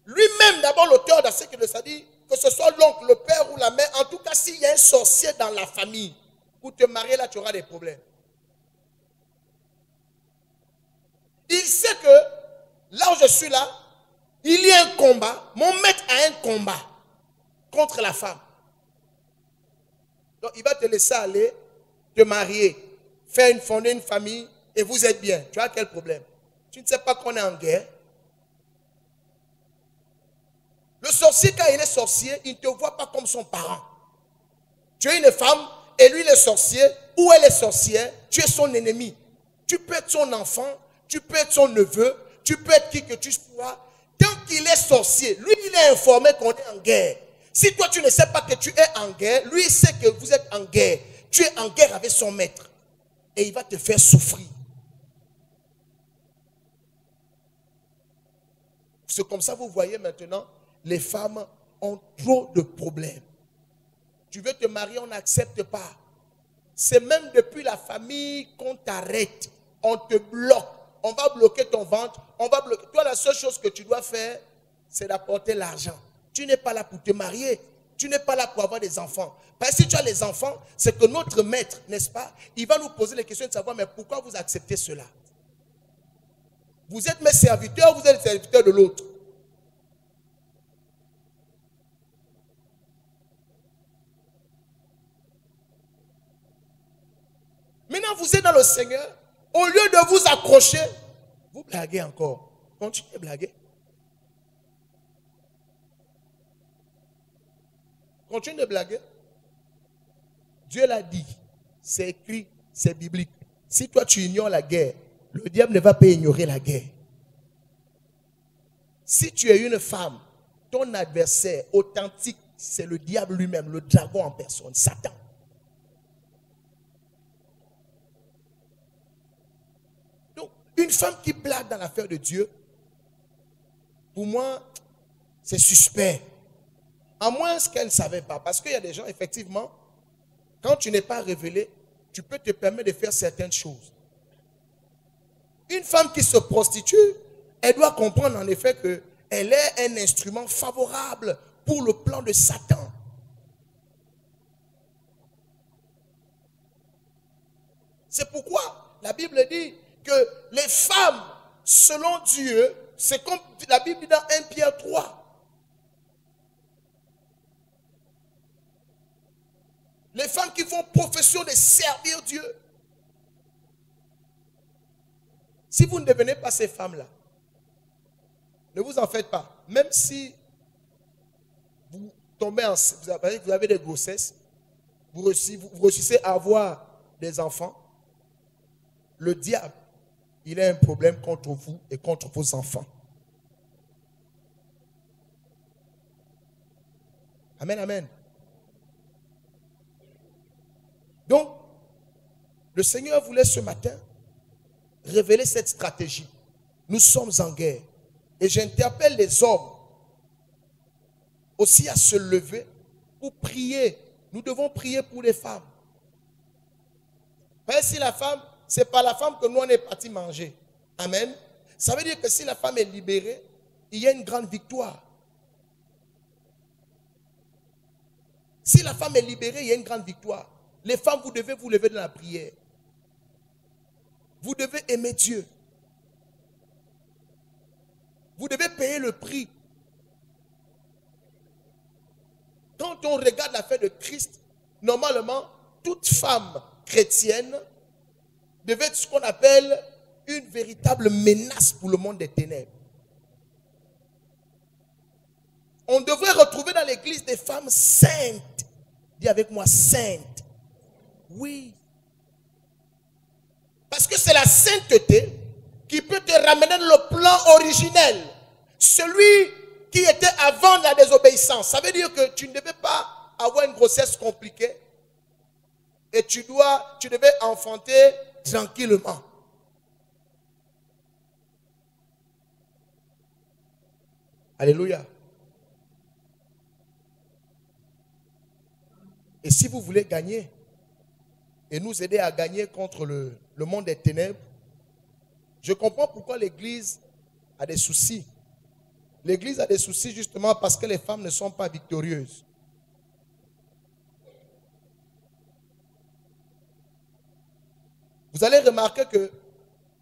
Lui-même, d'abord, l'auteur de ce qu'il nous a dit, que ce soit l'oncle, le père ou la mère, en tout cas, s'il y a un sorcier dans la famille, pour te marier, là, tu auras des problèmes. Il sait que, là où je suis là, il y a un combat. Mon maître a un combat contre la femme. Donc, il va te laisser aller, te marier, fonder une famille, et vous êtes bien. Tu as quel problème? Tu ne sais pas qu'on est en guerre? Le sorcier, quand il est sorcier, il ne te voit pas comme son parent. Tu es une femme, et lui, il est sorcier, ou elle est sorcière, tu es son ennemi. Tu peux être son enfant, tu peux être son neveu, tu peux être qui que tu sois. Tant qu'il est sorcier, lui, il est informé qu'on est en guerre. Si toi, tu ne sais pas que tu es en guerre, lui, il sait que vous êtes en guerre. Tu es en guerre avec son maître. Et il va te faire souffrir. C'est comme ça, vous voyez maintenant, les femmes ont trop de problèmes. Tu veux te marier, on n'accepte pas. C'est même depuis la famille qu'on t'arrête. On te bloque. On va bloquer ton ventre. On va bloquer. Toi, la seule chose que tu dois faire, c'est d'apporter l'argent. Tu n'es pas là pour te marier. Tu n'es pas là pour avoir des enfants. Parce que si tu as les enfants, c'est que notre maître, n'est-ce pas, il va nous poser les questions de savoir, mais pourquoi vous acceptez cela? Vous êtes mes serviteurs, vous êtes les serviteurs de l'autre. Maintenant, vous êtes dans le Seigneur. Au lieu de vous accrocher, vous blaguez encore. Continuez à blaguer. Continuez de blaguer. Dieu l'a dit. C'est écrit, c'est biblique. Si toi tu ignores la guerre, le diable ne va pas ignorer la guerre. Si tu es une femme, ton adversaire authentique, c'est le diable lui-même, le dragon en personne, Satan. Une femme qui blague dans l'affaire de Dieu, pour moi, c'est suspect. À moins qu'elle ne savait pas. Parce qu'il y a des gens, effectivement, quand tu n'es pas révélé, tu peux te permettre de faire certaines choses. Une femme qui se prostitue, elle doit comprendre en effet qu'elle est un instrument favorable pour le plan de Satan. C'est pourquoi la Bible dit que les femmes, selon Dieu, c'est comme la Bible dit dans 1 Pierre 3. Les femmes qui font profession de servir Dieu. Si vous ne devenez pas ces femmes-là, ne vous en faites pas. Même si vous tombez enceinte, vous avez des grossesses, vous réussissez à avoir des enfants, le diable, il a un problème contre vous et contre vos enfants. Amen, amen. Donc, le Seigneur voulait ce matin révéler cette stratégie. Nous sommes en guerre. Et j'interpelle les hommes aussi à se lever pour prier. Nous devons prier pour les femmes. Parce que si la femme, c'est pas la femme que nous on est parti manger. Amen. Ça veut dire que si la femme est libérée, il y a une grande victoire. Si la femme est libérée, il y a une grande victoire. Les femmes, vous devez vous lever dans la prière. Vous devez aimer Dieu. Vous devez payer le prix. Quand on regarde l'affaire de Christ, normalement, toute femme chrétienne devait être ce qu'on appelle une véritable menace pour le monde des ténèbres. On devrait retrouver dans l'église des femmes saintes. Dis avec moi, saintes. Oui. Parce que c'est la sainteté qui peut te ramener dans le plan originel. Celui qui était avant la désobéissance. Ça veut dire que tu ne devais pas avoir une grossesse compliquée. Et tu devais enfanter tranquillement. Alléluia. Et si vous voulez gagner et nous aider à gagner contre le monde des ténèbres, je comprends pourquoi l'Église a des soucis. L'Église a des soucis justement parce que les femmes ne sont pas victorieuses. Vous allez remarquer que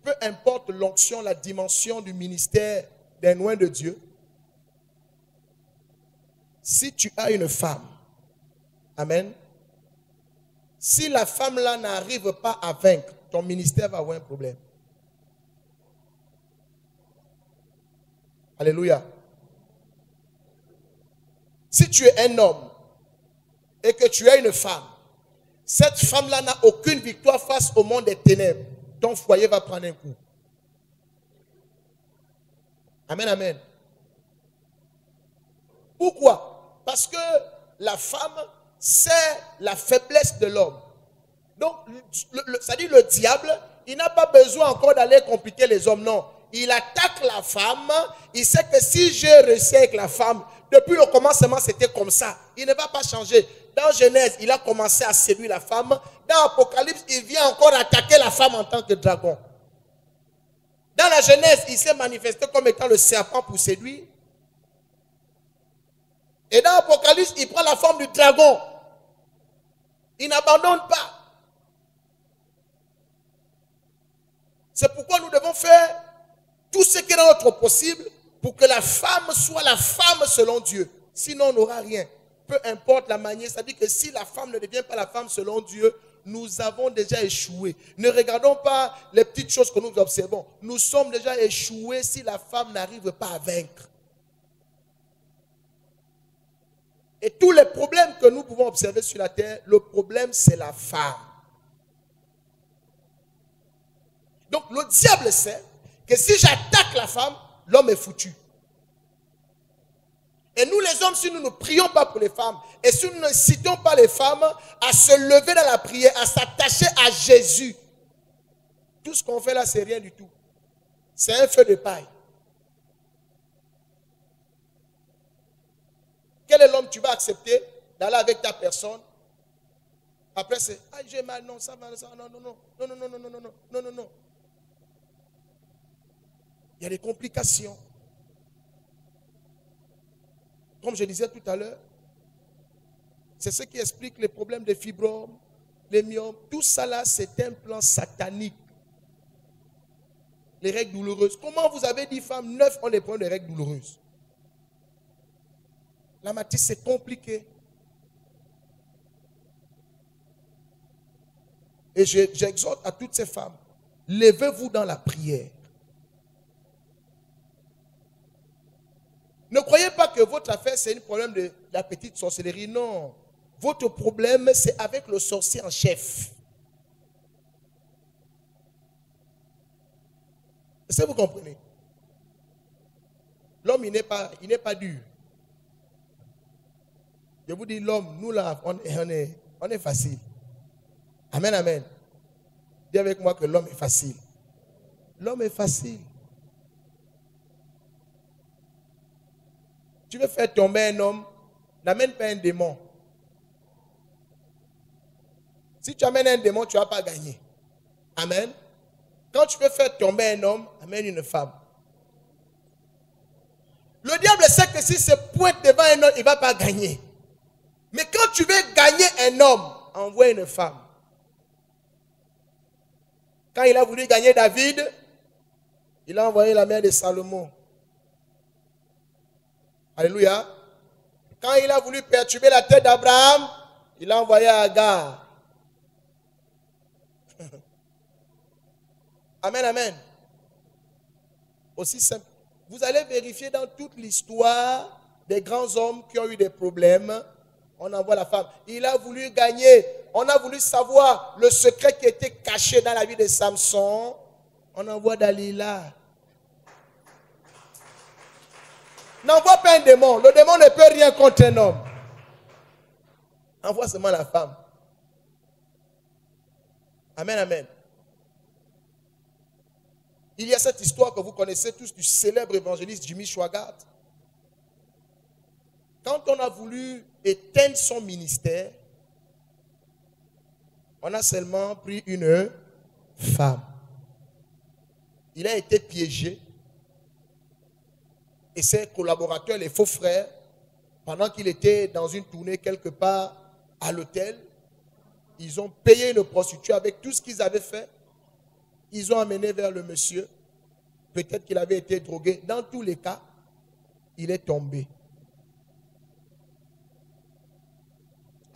peu importe l'onction, la dimension du ministère des loin de Dieu, si tu as une femme, amen, si la femme-là n'arrive pas à vaincre, ton ministère va avoir un problème. Alléluia. Si tu es un homme et que tu as une femme, cette femme-là n'a aucune victoire face au monde des ténèbres. Ton foyer va prendre un coup. Amen, amen. Pourquoi? Parce que la femme, c'est la faiblesse de l'homme. Donc, ça dit le diable, il n'a pas besoin encore d'aller compliquer les hommes, non. Il attaque la femme, il sait que si je réussis avec la femme, depuis le commencement c'était comme ça, il ne va pas changer. Dans Genèse, il a commencé à séduire la femme. Dans Apocalypse, il vient encore attaquer la femme en tant que dragon. Dans la Genèse, il s'est manifesté comme étant le serpent pour séduire. Et dans Apocalypse, il prend la forme du dragon. Il n'abandonne pas. C'est pourquoi nous devons faire tout ce qui est dans notre possible pour que la femme soit la femme selon Dieu. Sinon, on n'aura rien. Peu importe la manière, ça dit que si la femme ne devient pas la femme selon Dieu, nous avons déjà échoué. Ne regardons pas les petites choses que nous observons. Nous sommes déjà échoués si la femme n'arrive pas à vaincre. Et tous les problèmes que nous pouvons observer sur la terre, le problème c'est la femme. Donc le diable sait que si j'attaque la femme, l'homme est foutu. Et nous les hommes, si nous ne prions pas pour les femmes, et si nous n'incitons pas les femmes à se lever dans la prière, à s'attacher à Jésus, tout ce qu'on fait là, c'est rien du tout. C'est un feu de paille. Quel est l'homme que tu vas accepter d'aller avec ta personne? Après c'est, ah j'ai mal, non, ça va, ça, non, non, non, non, non, non, non, non, non, non, non, non. Il y a des complications. Comme je disais tout à l'heure, c'est ce qui explique les problèmes des fibromes, les myomes. Tout ça là, c'est un plan satanique. Les règles douloureuses. Comment vous avez dit, femmes, 9 ont des problèmes de règles douloureuses? La matrice, c'est compliqué. Et j'exhorte à toutes ces femmes, levez-vous dans la prière. Ne croyez pas que votre affaire, c'est un problème de la petite sorcellerie. Non. Votre problème, c'est avec le sorcier en chef. Est-ce que vous comprenez? L'homme, il n'est pas dur. Je vous dis, l'homme, nous là, on est facile. Amen, amen. Dis avec moi que l'homme est facile. L'homme est facile. Tu veux faire tomber un homme, n'amène pas un démon. Si tu amènes un démon, tu ne vas pas gagner. Amen. Quand tu veux faire tomber un homme, amène une femme. Le diable sait que si se pointe devant un homme, il ne va pas gagner. Mais quand tu veux gagner un homme, envoie une femme. Quand il a voulu gagner David, il a envoyé la mère de Salomon. Alléluia. Quand il a voulu perturber la tête d'Abraham, il a envoyé Agar. Amen, amen. Aussi simple. Vous allez vérifier dans toute l'histoire des grands hommes qui ont eu des problèmes. On envoie la femme. Il a voulu gagner. On a voulu savoir le secret qui était caché dans la vie de Samson. On envoie Dalila. N'envoie pas un démon. Le démon ne peut rien contre un homme. Envoie seulement la femme. Amen, amen. Il y a cette histoire que vous connaissez tous du célèbre évangéliste Jimmy Swaggart. Quand on a voulu éteindre son ministère, on a seulement pris une femme. Il a été piégé et ses collaborateurs, les faux frères, pendant qu'il était dans une tournée quelque part à l'hôtel, ils ont payé une prostituée avec tout ce qu'ils avaient fait. Ils ont amené vers le monsieur. Peut-être qu'il avait été drogué. Dans tous les cas, il est tombé.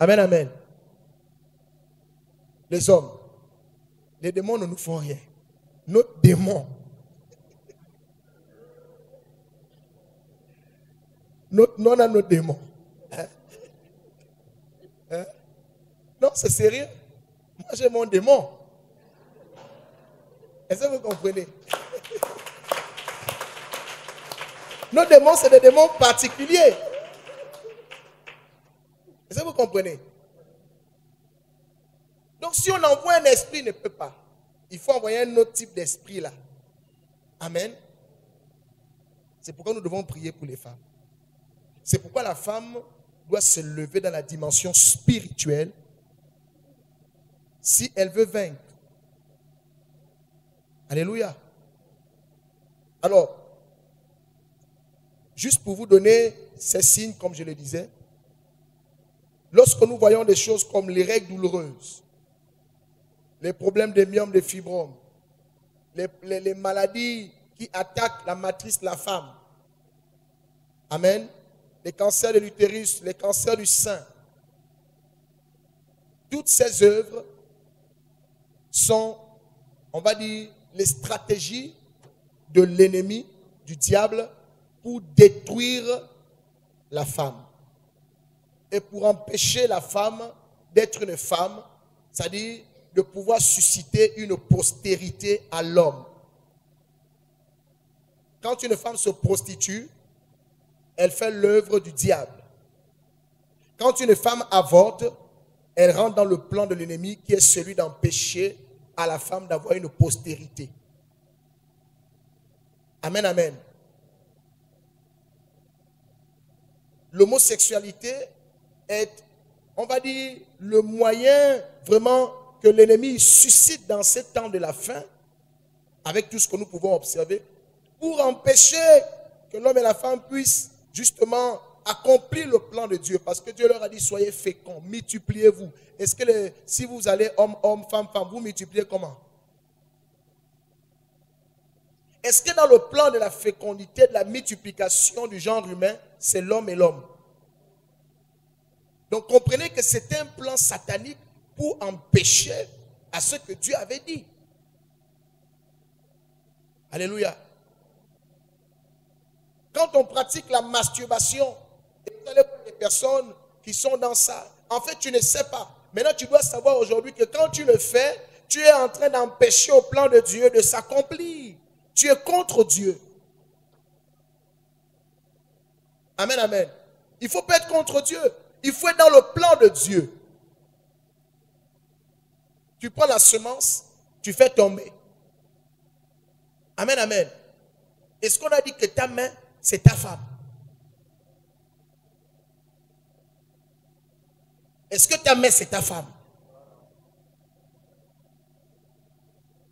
Amen, amen. Les hommes, les démons ne nous font rien. Notre démon, on a notre démon. Hein? Hein? Non, c'est sérieux. Moi, j'ai mon démon. Est-ce que vous comprenez? Nos démons, c'est des démons particuliers. Est-ce que vous comprenez? Donc, si on envoie un esprit, il ne peut pas. Il faut envoyer un autre type d'esprit là. Amen. C'est pourquoi nous devons prier pour les femmes. C'est pourquoi la femme doit se lever dans la dimension spirituelle si elle veut vaincre. Alléluia. Alors, juste pour vous donner ces signes, comme je le disais, lorsque nous voyons des choses comme les règles douloureuses, les problèmes des myomes, des fibromes, les maladies qui attaquent la matrice de la femme, amen, les cancers de l'utérus, les cancers du sein, toutes ces œuvres sont, on va dire, les stratégies de l'ennemi, du diable, pour détruire la femme. Et pour empêcher la femme d'être une femme, c'est-à-dire de pouvoir susciter une postérité à l'homme. Quand une femme se prostitue, elle fait l'œuvre du diable. Quand une femme avorte, elle rentre dans le plan de l'ennemi qui est celui d'empêcher à la femme d'avoir une postérité. Amen, amen. L'homosexualité est, on va dire, le moyen vraiment que l'ennemi suscite dans ces temps de la fin, avec tout ce que nous pouvons observer, pour empêcher que l'homme et la femme puissent justement accomplir le plan de Dieu. Parce que Dieu leur a dit, soyez féconds, multipliez-vous. Est-ce que si vous allez homme, homme, femme, femme, vous multipliez comment? Est-ce que dans le plan de la fécondité, de la multiplication du genre humain, c'est l'homme et l'homme? Donc comprenez que c'est un plan satanique pour empêcher à ce que Dieu avait dit. Alléluia. Quand on pratique la masturbation, vous allez voir des personnes qui sont dans ça. En fait, tu ne sais pas. Maintenant, tu dois savoir aujourd'hui que quand tu le fais, tu es en train d'empêcher au plan de Dieu de s'accomplir. Tu es contre Dieu. Amen, amen. Il ne faut pas être contre Dieu. Il faut être dans le plan de Dieu. Tu prends la semence, tu fais tomber. Amen, amen. Est-ce qu'on a dit que ta main, c'est ta femme? Est-ce que ta main, c'est ta femme?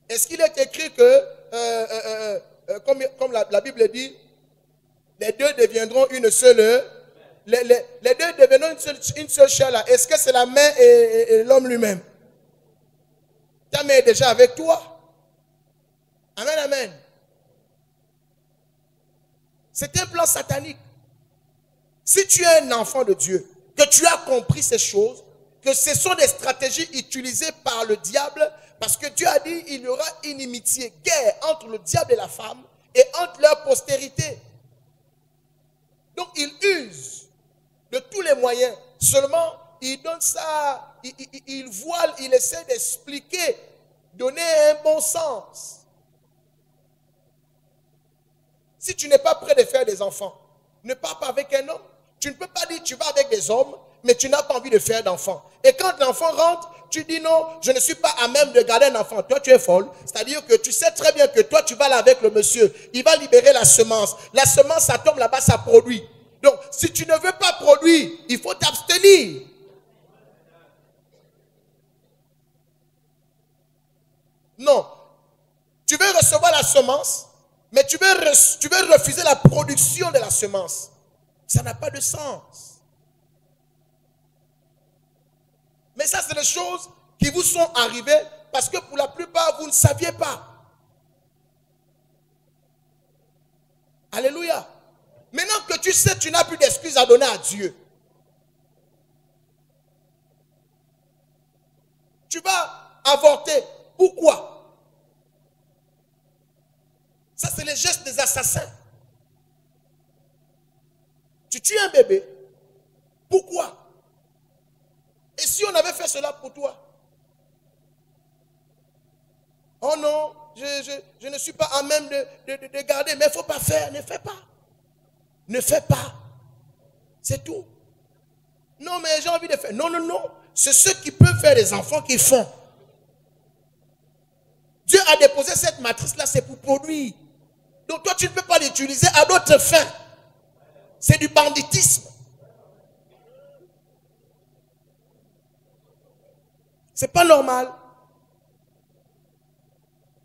Est-ce qu'il est écrit que, comme la Bible dit, les deux deviendront une seule, les deux deviendront une seule chair là. Est-ce que c'est la main et l'homme lui-même? Ta main est déjà avec toi. Amen, amen. C'est un plan satanique. Si tu es un enfant de Dieu, que tu as compris ces choses, que ce sont des stratégies utilisées par le diable, parce que Dieu a dit il y aura inimitié, guerre entre le diable et la femme et entre leur postérité. Donc il use de tous les moyens. Seulement, il donne ça, il voile, il essaie d'expliquer, donner un bon sens. Si tu n'es pas prêt de faire des enfants, ne pars pas avec un homme. Tu ne peux pas dire tu vas avec des hommes, mais tu n'as pas envie de faire d'enfants. Et quand l'enfant rentre, tu dis non, je ne suis pas à même de garder un enfant. Toi, tu es folle. C'est-à-dire que tu sais très bien que toi, tu vas là avec le monsieur. Il va libérer la semence. La semence, ça tombe là-bas, ça produit. Donc, si tu ne veux pas produire, il faut t'abstenir. Non. Tu veux recevoir la semence, mais tu veux refuser la production de la semence. Ça n'a pas de sens. Mais ça, c'est des choses qui vous sont arrivées parce que pour la plupart, vous ne saviez pas. Alléluia. Maintenant que tu sais, tu n'as plus d'excuses à donner à Dieu. Tu vas avorter. Pourquoi? Ça, c'est les gestes des assassins. Tu tues un bébé. Pourquoi? Et si on avait fait cela pour toi? Oh non, je ne suis pas à même de garder. Mais il ne faut pas faire. Ne fais pas. Ne fais pas. C'est tout. Non, mais j'ai envie de faire. Non, non, non. C'est ceux qui peuvent faire des enfants qui font. Dieu a déposé cette matrice-là, c'est pour produire. Donc toi, tu ne peux pas l'utiliser à d'autres fins. C'est du banditisme. C'est pas normal.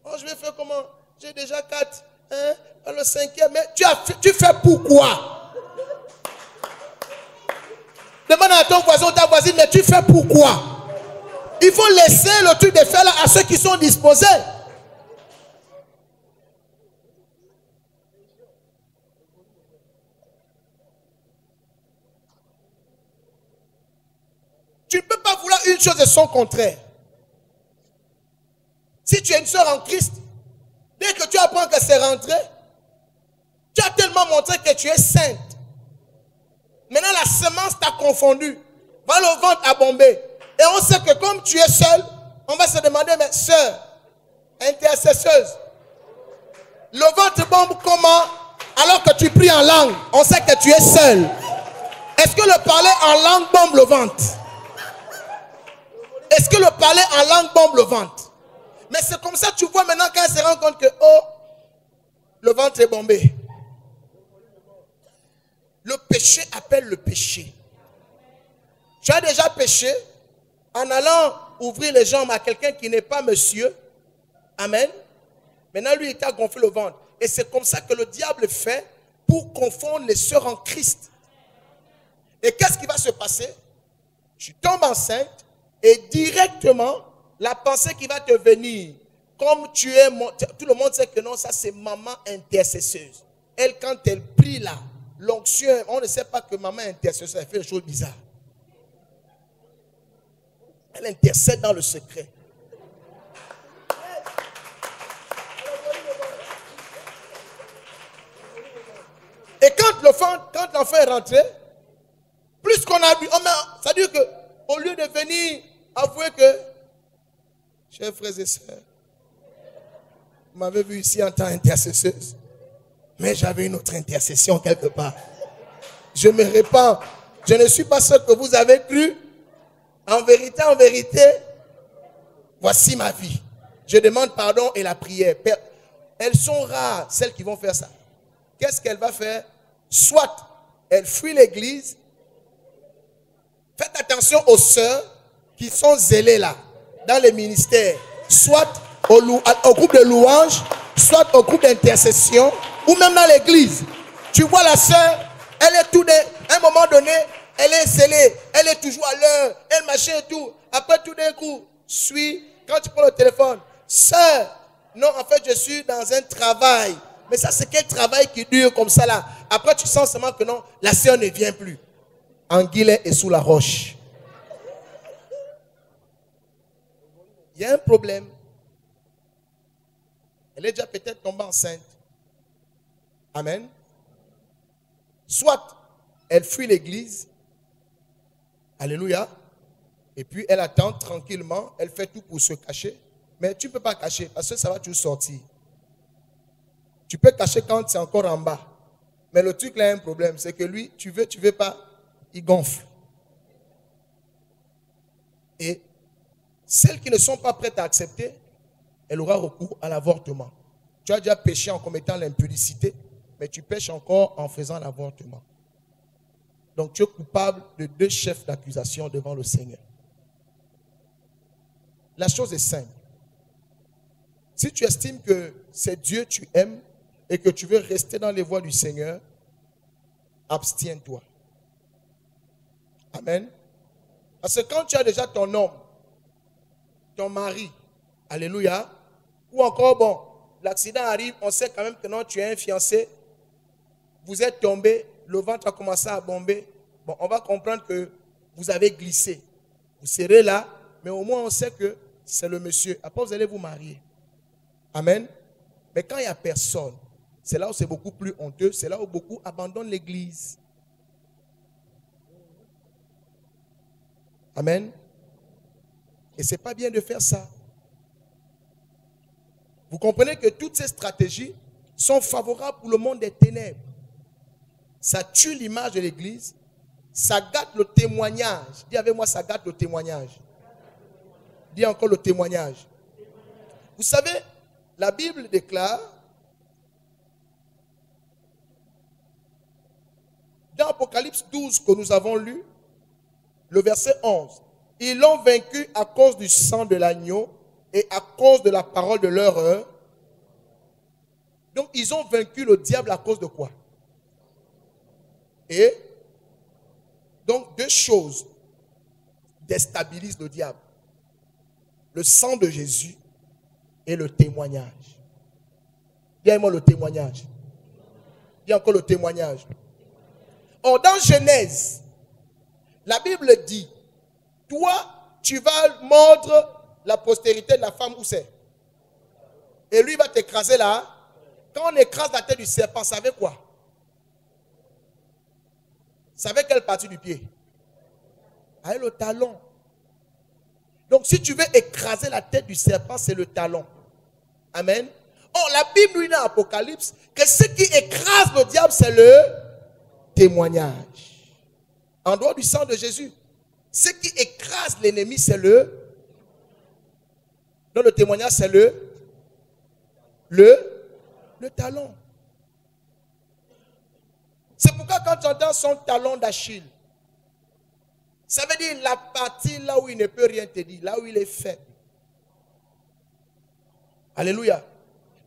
Oh, je vais faire comment? J'ai déjà 4. Hein? Le 5e. Mais tu fais pourquoi? Demande à ton voisin ou ta voisine, mais tu fais pourquoi? Il faut laisser le truc de faire là à ceux qui sont disposés. Tu ne peux pas vouloir une chose et son contraire. Si tu es une soeur en Christ, dès que tu apprends que c'est rentré, tu as tellement montré que tu es sainte. Maintenant, la semence t'a confondu. Va le ventre à bomber. Et on sait que comme tu es seule, on va se demander, mais sœur, intercesseuse, le ventre bombe comment? Alors que tu pries en langue, on sait que tu es seule. Est-ce que le parler en langue bombe le ventre? Est-ce que le parler en langue bombe le ventre? Mais c'est comme ça que tu vois maintenant quand elle se rend compte que, oh, le ventre est bombé. Le péché appelle le péché. Tu as déjà péché en allant ouvrir les jambes à quelqu'un qui n'est pas monsieur. Amen. Maintenant, lui, il t'a gonflé le ventre. Et c'est comme ça que le diable fait pour confondre les sœurs en Christ. Et qu'est-ce qui va se passer? Tu tombes enceinte et directement, la pensée qui va te venir, comme tu es, tout le monde sait que non, ça c'est maman intercesseuse. Elle, quand elle prie là, l'onction, on ne sait pas que maman intercesseuse, elle fait des choses bizarres. Elle intercède dans le secret. Et quand l'enfant est rentré, plus qu'on a vu, ça veut dire qu'au lieu de venir avouer que, chers frères et sœurs, vous m'avez vu ici en tant qu'intercesseuse, mais j'avais une autre intercession quelque part. Je me répands. Je ne suis pas ce que vous avez cru. En vérité, voici ma vie. Je demande pardon et la prière. elles sont rares, celles qui vont faire ça. Qu'est-ce qu'elle va faire? Soit elle fuit l'église. Faites attention aux sœurs qui sont zélées là, dans les ministères. Soit au groupe de louanges, soit au groupe d'intercession, ou même dans l'église. Tu vois la sœur, elle est tout à un moment donné, elle est zélée, elle est toujours à l'heure, elle machin et tout. Après tout d'un coup, quand tu prends le téléphone, sœur, non, en fait, je suis dans un travail. Mais ça, c'est quel travail qui dure comme ça là? Après, tu sens seulement que non, la sœur ne vient plus. Anguille est sous la roche. Il y a un problème. Elle est déjà peut-être tombée enceinte. Amen. Soit elle fuit l'église. Alléluia. Et puis elle attend tranquillement. Elle fait tout pour se cacher. Mais tu ne peux pas cacher parce que ça va toujours sortir. Tu peux cacher quand c'est encore en bas. Mais le truc là a un problème. C'est que lui, tu veux pas, il gonfle. Et celles qui ne sont pas prêtes à accepter, elle aura recours à l'avortement. Tu as déjà péché en commettant l'impudicité, mais tu pêches encore en faisant l'avortement. Donc tu es coupable de 2 chefs d'accusation devant le Seigneur. La chose est simple. Si tu estimes que c'est Dieu que tu aimes et que tu veux rester dans les voies du Seigneur, abstiens-toi. Amen. Parce que quand tu as déjà ton homme, ton mari, alléluia, ou encore, bon, l'accident arrive, on sait quand même que non, tu es un fiancé, vous êtes tombé, le ventre a commencé à bomber, bon, on va comprendre que vous avez glissé. Vous serez là, mais au moins on sait que c'est le monsieur. Après, vous allez vous marier. Amen. Mais quand il n'y a personne, c'est là où c'est beaucoup plus honteux, c'est là où beaucoup abandonnent l'église. Amen. Et ce n'est pas bien de faire ça. Vous comprenez que toutes ces stratégies sont favorables pour le monde des ténèbres. Ça tue l'image de l'église. Ça gâte le témoignage. Dis avec moi, ça gâte le témoignage. Dis encore le témoignage. Vous savez, la Bible déclare, dans Apocalypse 12 que nous avons lu, le verset 11, ils l'ont vaincu à cause du sang de l'agneau et à cause de la parole de leur heure. Donc, ils ont vaincu le diable à cause de quoi? Et donc, 2 choses déstabilisent le diable. Le sang de Jésus et le témoignage. Dis-moi le témoignage. Dis encore le témoignage. Or, dans Genèse, la Bible dit, toi, tu vas mordre la postérité de la femme, où c'est? Et lui va t'écraser là. Quand on écrase la tête du serpent, ça veut quoi? Ça veut quelle partie du pied? Avec le talon. Donc si tu veux écraser la tête du serpent, c'est le talon. Amen. Or la Bible dit dans l'Apocalypse que ce qui écrase le diable, c'est le témoignage. En dehors du sang de Jésus. Ce qui écrase l'ennemi, c'est le... Donc le témoignage, c'est le talon. C'est pourquoi quand tu entends son talon d'Achille, ça veut dire la partie là où il ne peut rien te dire, là où il est faible. Alléluia.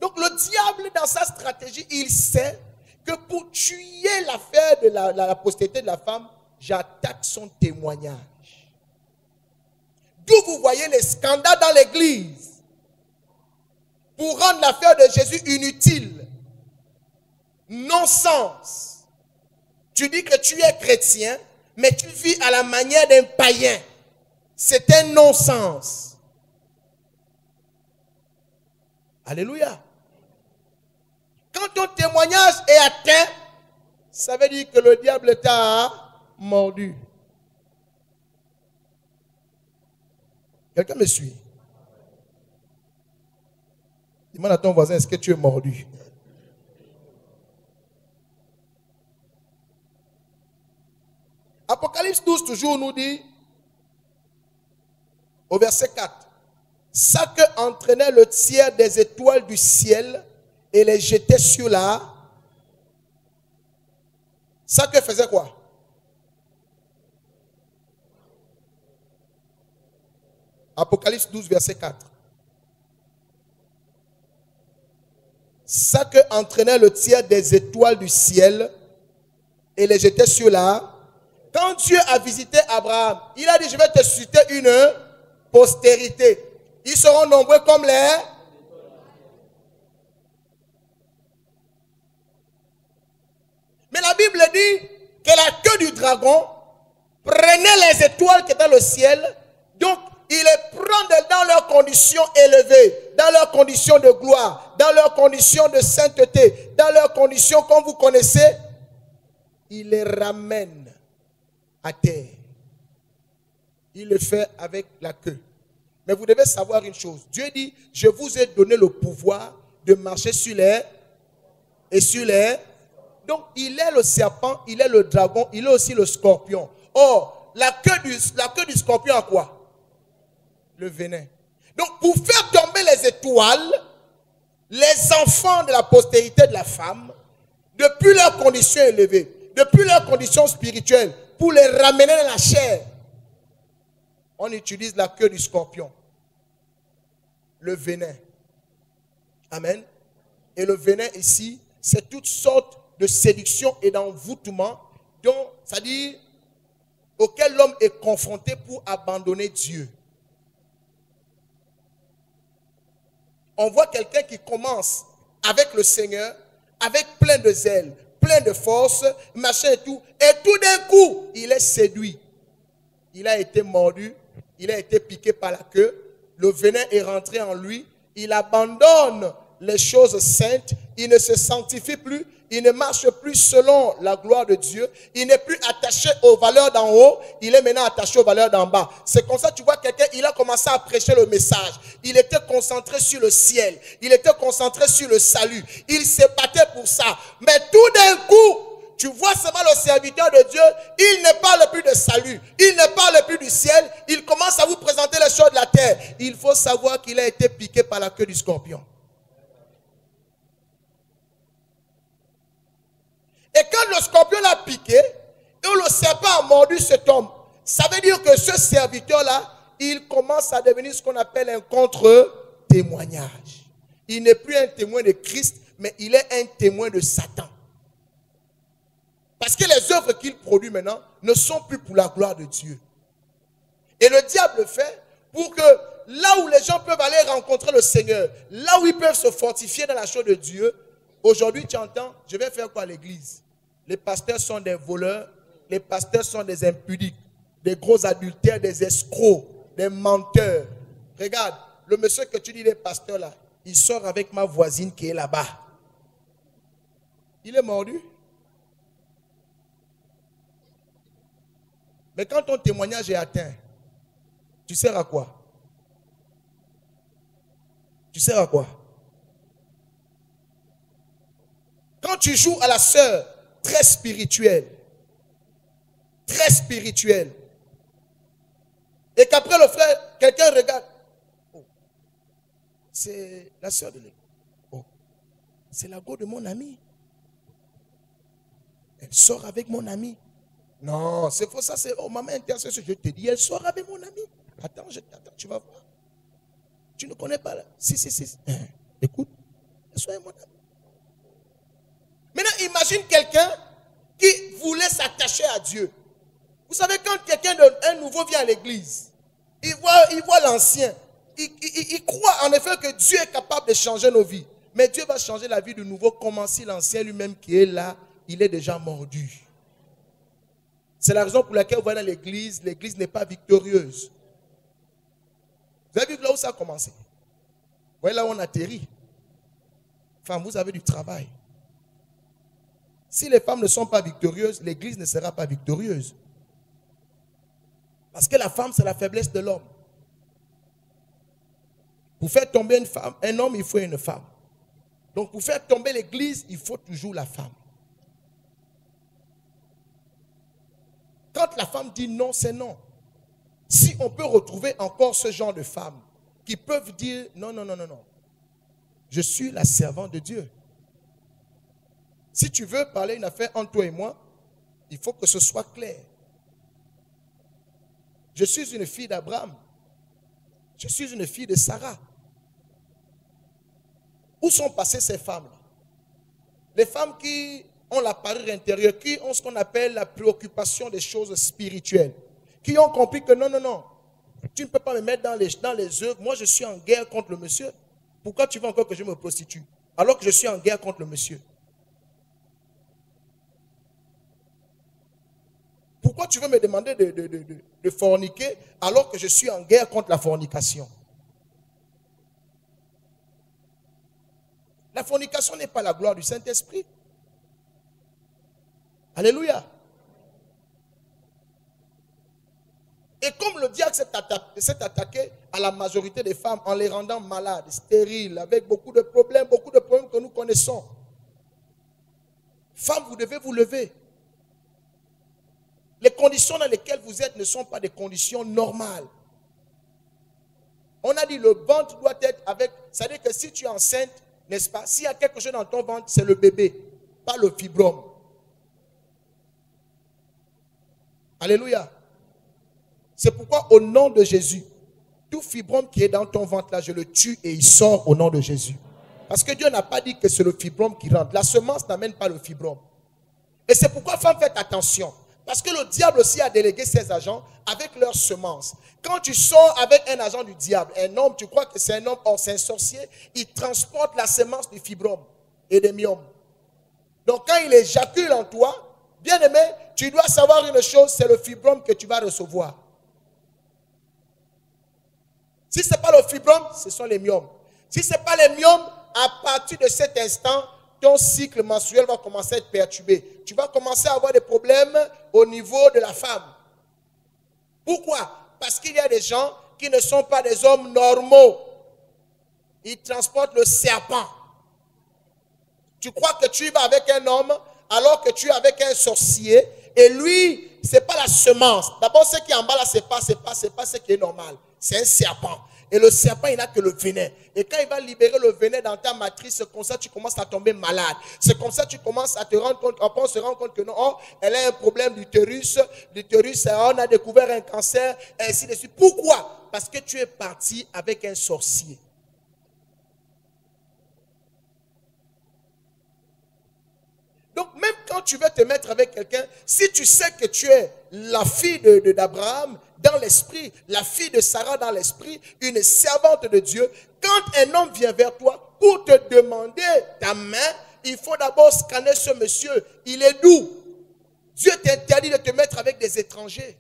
Donc le diable, dans sa stratégie, il sait que pour tuer l'affaire de la postérité de la femme, j'attaque son témoignage. D'où vous voyez les scandales dans l'église. Pour rendre l'affaire de Jésus inutile. Non-sens. Tu dis que tu es chrétien, mais tu vis à la manière d'un païen. C'est un non-sens. Alléluia. Quand ton témoignage est atteint, ça veut dire que le diable t'a mordu. Quelqu'un me suit? Demande à ton voisin, est-ce que tu es mordu? Apocalypse 12 toujours nous dit, au verset 4, ça que entraînait le tiers des étoiles du ciel et les jetait sur la... Ça que faisait quoi? Apocalypse 12, verset 4. Ça que entraînait le tiers des étoiles du ciel et les jetait sur la... Quand Dieu a visité Abraham, il a dit, je vais te susciter une postérité. Ils seront nombreux comme les... Mais la Bible dit que la queue du dragon prenait les étoiles qui étaient dans le ciel. Donc, il les prend dans leurs conditions élevées, dans leurs conditions de gloire, dans leurs conditions de sainteté, dans leurs conditions, comme vous connaissez, il les ramène à terre. Il le fait avec la queue. Mais vous devez savoir une chose. Dieu dit, je vous ai donné le pouvoir de marcher sur les et sur les... Donc, il est le serpent, il est le dragon, il est aussi le scorpion. Or, la queue du scorpion a quoi? Le venin. Donc, pour faire tomber les étoiles, les enfants de la postérité de la femme, depuis leurs conditions élevées, depuis leurs conditions spirituelles, pour les ramener dans la chair, on utilise la queue du scorpion. Le venin. Amen. Et le venin ici, c'est toutes sortes de séduction et d'envoûtement, c'est-à-dire auquel l'homme est confronté pour abandonner Dieu. On voit quelqu'un qui commence avec le Seigneur, avec plein de zèle, plein de force, machin et tout d'un coup, il est séduit. Il a été mordu, il a été piqué par la queue, le venin est rentré en lui, il abandonne les choses saintes, il ne se sanctifie plus, il ne marche plus selon la gloire de Dieu, il n'est plus attaché aux valeurs d'en haut, il est maintenant attaché aux valeurs d'en bas. C'est comme ça, tu vois quelqu'un, il a commencé à prêcher le message, il était concentré sur le ciel, il était concentré sur le salut, il s'est battu pour ça. Mais tout d'un coup, tu vois seulement le serviteur de Dieu, il ne parle plus de salut, il ne parle plus du ciel, il commence à vous présenter les choses de la terre. Il faut savoir qu'il a été piqué par la queue du scorpion. Et quand le scorpion l'a piqué, et le serpent a mordu cet homme, ça veut dire que ce serviteur-là, il commence à devenir ce qu'on appelle un contre-témoignage. Il n'est plus un témoin de Christ, mais il est un témoin de Satan. Parce que les œuvres qu'il produit maintenant ne sont plus pour la gloire de Dieu. Et le diable le fait pour que là où les gens peuvent aller rencontrer le Seigneur, là où ils peuvent se fortifier dans la chose de Dieu, aujourd'hui tu entends, je vais faire quoi à l'église? Les pasteurs sont des voleurs, les pasteurs sont des impudiques, des gros adultères, des escrocs, des menteurs. Regarde, le monsieur que tu dis, les pasteurs là, il sort avec ma voisine qui est là-bas. Il est mordu. Mais quand ton témoignage est atteint, tu sers à quoi? Tu sers à quoi? Quand tu joues à la sœur très spirituelle, et qu'après le frère, quelqu'un regarde, oh, c'est la sœur de l'église. Oh, c'est la go de mon ami. Elle sort avec mon ami. Non, c'est faux, ça c'est, oh maman intercession, je te dis, elle sort avec mon ami. Attends, tu vas voir. Tu ne connais pas là. Si. Écoute, elle sort avec mon ami. Maintenant, imagine quelqu'un qui voulait s'attacher à Dieu. Vous savez, quand un nouveau vient à l'église, il voit l'ancien. Il croit en effet que Dieu est capable de changer nos vies. Mais Dieu va changer la vie du nouveau, comme si l'ancien lui-même qui est là, il est déjà mordu. C'est la raison pour laquelle vous voyez dans l'église n'est pas victorieuse. Vous avez vu là où ça a commencé? Vous voyez là où on atterrit. Femmes, vous avez du travail. Si les femmes ne sont pas victorieuses, l'église ne sera pas victorieuse. Parce que la femme, c'est la faiblesse de l'homme. Pour faire tomber une femme, un homme, il faut une femme. Donc pour faire tomber l'église, il faut toujours la femme. Quand la femme dit non, c'est non. Si on peut retrouver encore ce genre de femmes qui peuvent dire non. Je suis la servante de Dieu. Si tu veux parler une affaire entre toi et moi, il faut que ce soit clair. Je suis une fille d'Abraham. Je suis une fille de Sarah. Où sont passées ces femmes-là? Les femmes qui ont la parure intérieure, qui ont ce qu'on appelle la préoccupation des choses spirituelles, qui ont compris que non, tu ne peux pas me mettre dans les œuvres. Moi, je suis en guerre contre le monsieur. Pourquoi tu veux encore que je me prostitue alors que je suis en guerre contre le monsieur? Pourquoi tu veux me demander de forniquer alors que je suis en guerre contre la fornication? La fornication n'est pas la gloire du Saint-Esprit. Alléluia. Et comme le diable s'est attaqué à la majorité des femmes en les rendant malades, stériles, avec beaucoup de problèmes que nous connaissons. Femmes, vous devez vous lever. Les conditions dans lesquelles vous êtes ne sont pas des conditions normales. On a dit le ventre doit être avec... C'est-à-dire que si tu es enceinte, n'est-ce pas? S'il y a quelque chose dans ton ventre, c'est le bébé, pas le fibrome. Alléluia. C'est pourquoi au nom de Jésus, tout fibrome qui est dans ton ventre là, je le tue et il sort au nom de Jésus. Parce que Dieu n'a pas dit que c'est le fibrome qui rentre. La semence n'amène pas le fibrome. Et c'est pourquoi, femme, faites attention. Parce que le diable aussi a délégué ses agents avec leurs semences. Quand tu sors avec un agent du diable, un homme, tu crois que c'est un homme, or c'est un sorcier, il transporte la semence du fibrome et des myomes. Donc quand il éjacule en toi, bien aimé, tu dois savoir une chose, c'est le fibrome que tu vas recevoir. Si ce n'est pas le fibrome, ce sont les myomes. Si ce n'est pas les myomes, à partir de cet instant, ton cycle menstruel va commencer à être perturbé. Tu vas commencer à avoir des problèmes au niveau de la femme. Pourquoi? Parce qu'il y a des gens qui ne sont pas des hommes normaux. Ils transportent le serpent. Tu crois que tu vas avec un homme alors que tu es avec un sorcier et lui, ce n'est pas la semence. D'abord, ce qui est en bas là, ce n'est pas ce qui est normal. C'est un serpent. Et le serpent, il n'a que le venin. Et quand il va libérer le venin dans ta matrice, c'est comme ça que tu commences à tomber malade. C'est comme ça que tu commences à te rendre compte, on se rend compte que non, oh, elle a un problème d'utérus. L'utérus, on a découvert un cancer, et ainsi de suite. Pourquoi? Parce que tu es parti avec un sorcier. Donc même quand tu veux te mettre avec quelqu'un, si tu sais que tu es la fille d'Abraham dans l'esprit, la fille de Sarah dans l'esprit, une servante de Dieu, quand un homme vient vers toi pour te demander ta main, il faut d'abord scanner ce monsieur. Il est d'où? Dieu t'interdit de te mettre avec des étrangers.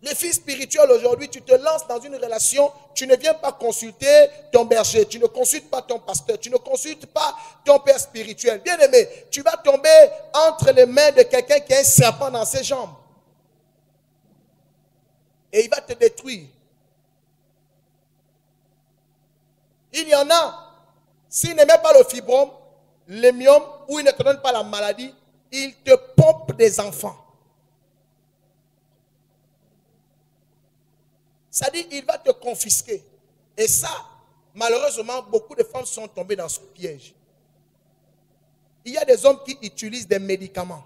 Les filles spirituelles aujourd'hui, tu te lances dans une relation, tu ne viens pas consulter ton berger, tu ne consultes pas ton pasteur, tu ne consultes pas ton père spirituel. Bien aimé, tu vas tomber entre les mains de quelqu'un qui a un serpent dans ses jambes. Et il va te détruire. Il y en a, s'il n'aimait pas le fibrome, les myomes, ou il ne te donne pas la maladie, il te pompe des enfants. Ça dit, il va te confisquer. Et ça, malheureusement, beaucoup de femmes sont tombées dans ce piège. Il y a des hommes qui utilisent des médicaments.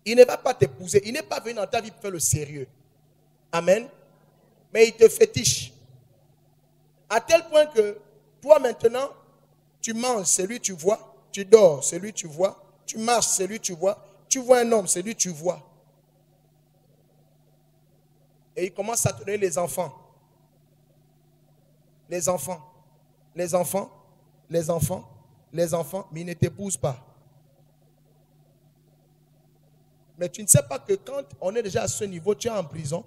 Il ne va pas t'épouser. Il n'est pas venu dans ta vie pour faire le sérieux. Amen. Mais il te fétiche. À tel point que toi maintenant, tu manges, c'est lui tu vois. Tu dors, c'est lui tu vois. Tu marches, c'est lui tu vois. Tu vois un homme, c'est lui tu vois. Et il commence à te donner les enfants. Les enfants. Les enfants. Les enfants. Les enfants. Mais il ne t'épouse pas. Mais tu ne sais pas que quand on est déjà à ce niveau, tu es en prison.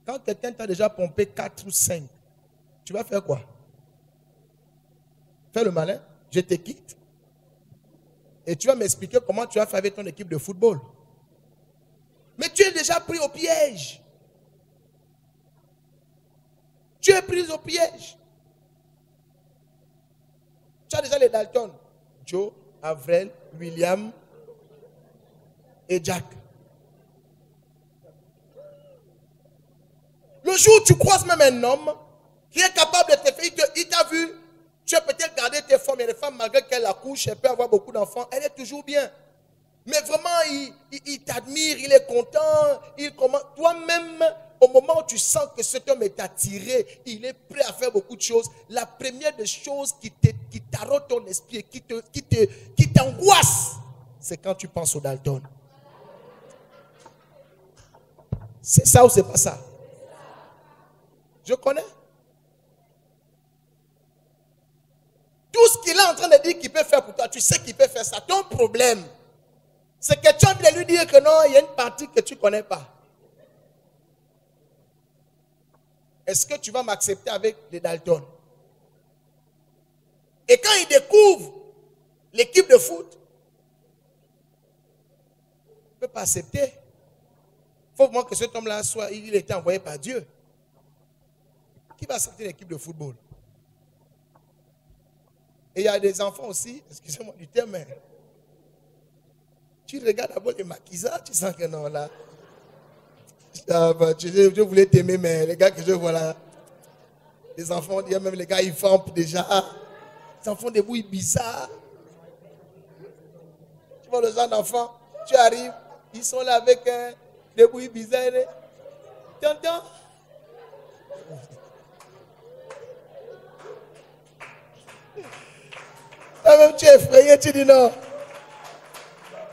Quand quelqu'un t'a déjà pompé 4 ou 5, tu vas faire quoi? Fais le malin. Je te quitte. Et tu vas m'expliquer comment tu vas faire avec ton équipe de football. Mais tu es déjà pris au piège. Tu es pris au piège. Tu as déjà les Dalton. Joe, Avril, William et Jack. Le jour où tu croises même un homme qui est capable de te faire, il t'a vu, tu as peut-être gardé tes femmes, et les femmes, malgré qu'elles accouchent, elles peuvent avoir beaucoup d'enfants, elle est toujours bien. Mais vraiment, il t'admire, il est content, toi-même, au moment où tu sens que cet homme est attiré, il est prêt à faire beaucoup de choses, la première des choses qui taraude ton esprit, qui t'angoisse, c'est quand tu penses au Dalton. C'est ça ou c'est pas ça? Je connais. Tout ce qu'il est en train de dire qu'il peut faire pour toi, tu sais qu'il peut faire ça. Ton problème, c'est que tu as envie de lui dire que non, il y a une partie que tu ne connais pas. Est-ce que tu vas m'accepter avec les Dalton? Et quand il découvre l'équipe de foot, il ne peut pas accepter. Il faut vraiment que cet homme-là soit, il a été envoyé par Dieu. Qui va accepter l'équipe de football? Et il y a des enfants aussi, excusez-moi du terme, mais tu regardes d'abord les maquisards, tu sens que non, là. Je voulais t'aimer, mais les gars que je vois là, les enfants, même les gars, ils fampent déjà. Les enfants des bouilles bizarres. Tu vois le genre d'enfants, tu arrives, ils sont là avec des bouilles bizarres. T'entends? Toi-même, tu es effrayé, tu dis non.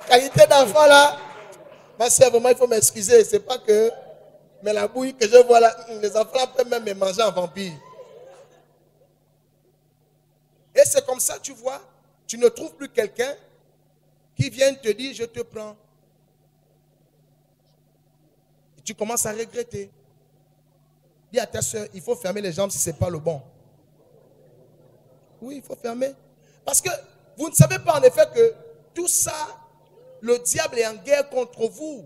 Qualité d'enfant là, ma soeur, vraiment, il faut m'excuser. C'est pas que, mais la bouille que je vois là, les enfants peuvent même me manger en vampire. Et c'est comme ça, tu vois, tu ne trouves plus quelqu'un qui vient te dire, je te prends. Et tu commences à regretter. Dis à ta soeur, il faut fermer les jambes si ce n'est pas le bon. Oui, il faut fermer. Parce que vous ne savez pas en effet que tout ça, le diable est en guerre contre vous.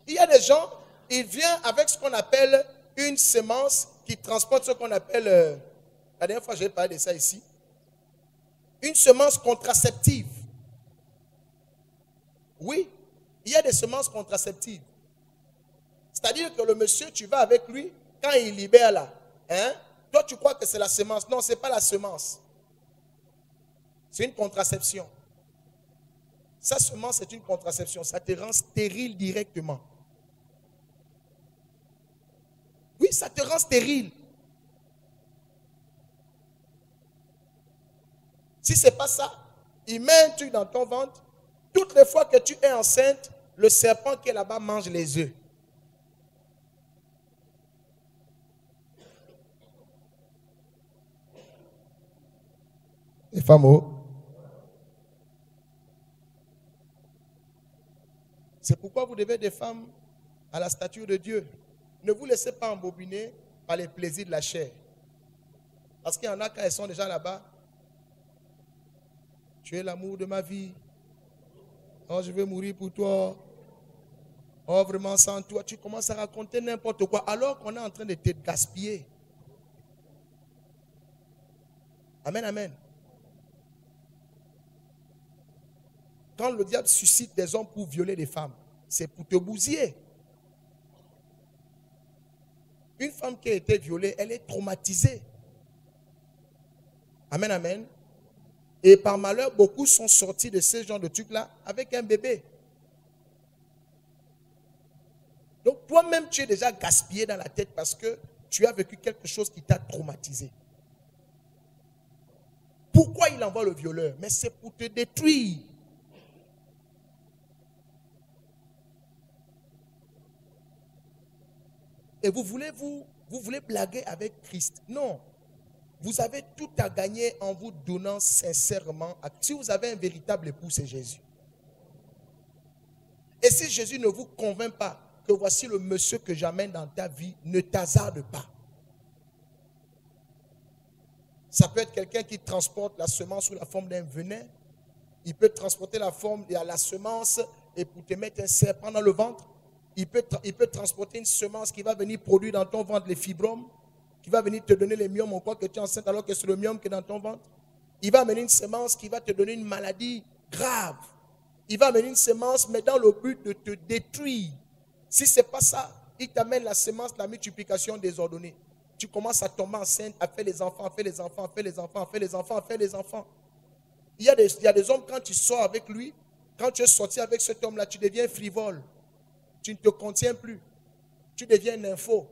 Il y a des gens, ils viennent avec ce qu'on appelle une semence qui transporte ce qu'on appelle, la dernière fois j'ai parlé de ça ici, une semence contraceptive. Oui, il y a des semences contraceptives. C'est-à-dire que le monsieur, tu vas avec lui, quand il libère là, hein, toi tu crois que c'est la semence. Non, ce n'est pas la semence. C'est une contraception. Sa semence, c'est une contraception. Ça te rend stérile directement. Oui, ça te rend stérile. Si ce n'est pas ça, il met un truc dans ton ventre. Toutes les fois que tu es enceinte, le serpent qui est là-bas mange les œufs. Les femmes, oh. C'est pourquoi vous devez des femmes à la stature de Dieu. Ne vous laissez pas embobiner par les plaisirs de la chair. Parce qu'il y en a quand elles sont déjà là-bas. Tu es l'amour de ma vie. Oh, je vais mourir pour toi. Oh, vraiment sans toi. Tu commences à raconter n'importe quoi alors qu'on est en train de te gaspiller. Amen, amen. Quand le diable suscite des hommes pour violer des femmes, c'est pour te bousiller. Une femme qui a été violée, elle est traumatisée. Amen, amen. Et par malheur, beaucoup sont sortis de ce genre de trucs-là avec un bébé. Donc toi-même, tu es déjà gaspillé dans la tête parce que tu as vécu quelque chose qui t'a traumatisé. Pourquoi il envoie le violeur? Mais c'est pour te détruire. Et vous voulez blaguer avec Christ. Non. Vous avez tout à gagner en vous donnant sincèrement. Si vous avez un véritable époux, c'est Jésus. Et si Jésus ne vous convainc pas que voici le monsieur que j'amène dans ta vie, ne t'hasarde pas. Ça peut être quelqu'un qui transporte la semence sous la forme d'un venin. Il peut transporter la semence et pour te mettre un serpent dans le ventre. Il peut transporter une semence qui va venir produire dans ton ventre les fibromes, qui va venir te donner les myomes, on croit que tu es enceinte alors que c'est le myome qui est dans ton ventre. Il va amener une semence qui va te donner une maladie grave. Il va amener une semence, mais dans le but de te détruire. Si ce n'est pas ça, il t'amène la semence, la multiplication désordonnée. Tu commences à tomber enceinte, à faire les enfants, à faire les enfants, à faire les enfants, à faire les enfants, à faire les enfants. Il y a des hommes, quand tu sors avec lui, quand tu es sorti avec cet homme-là, tu deviens frivole. Tu ne te contiens plus. Tu deviens nympho.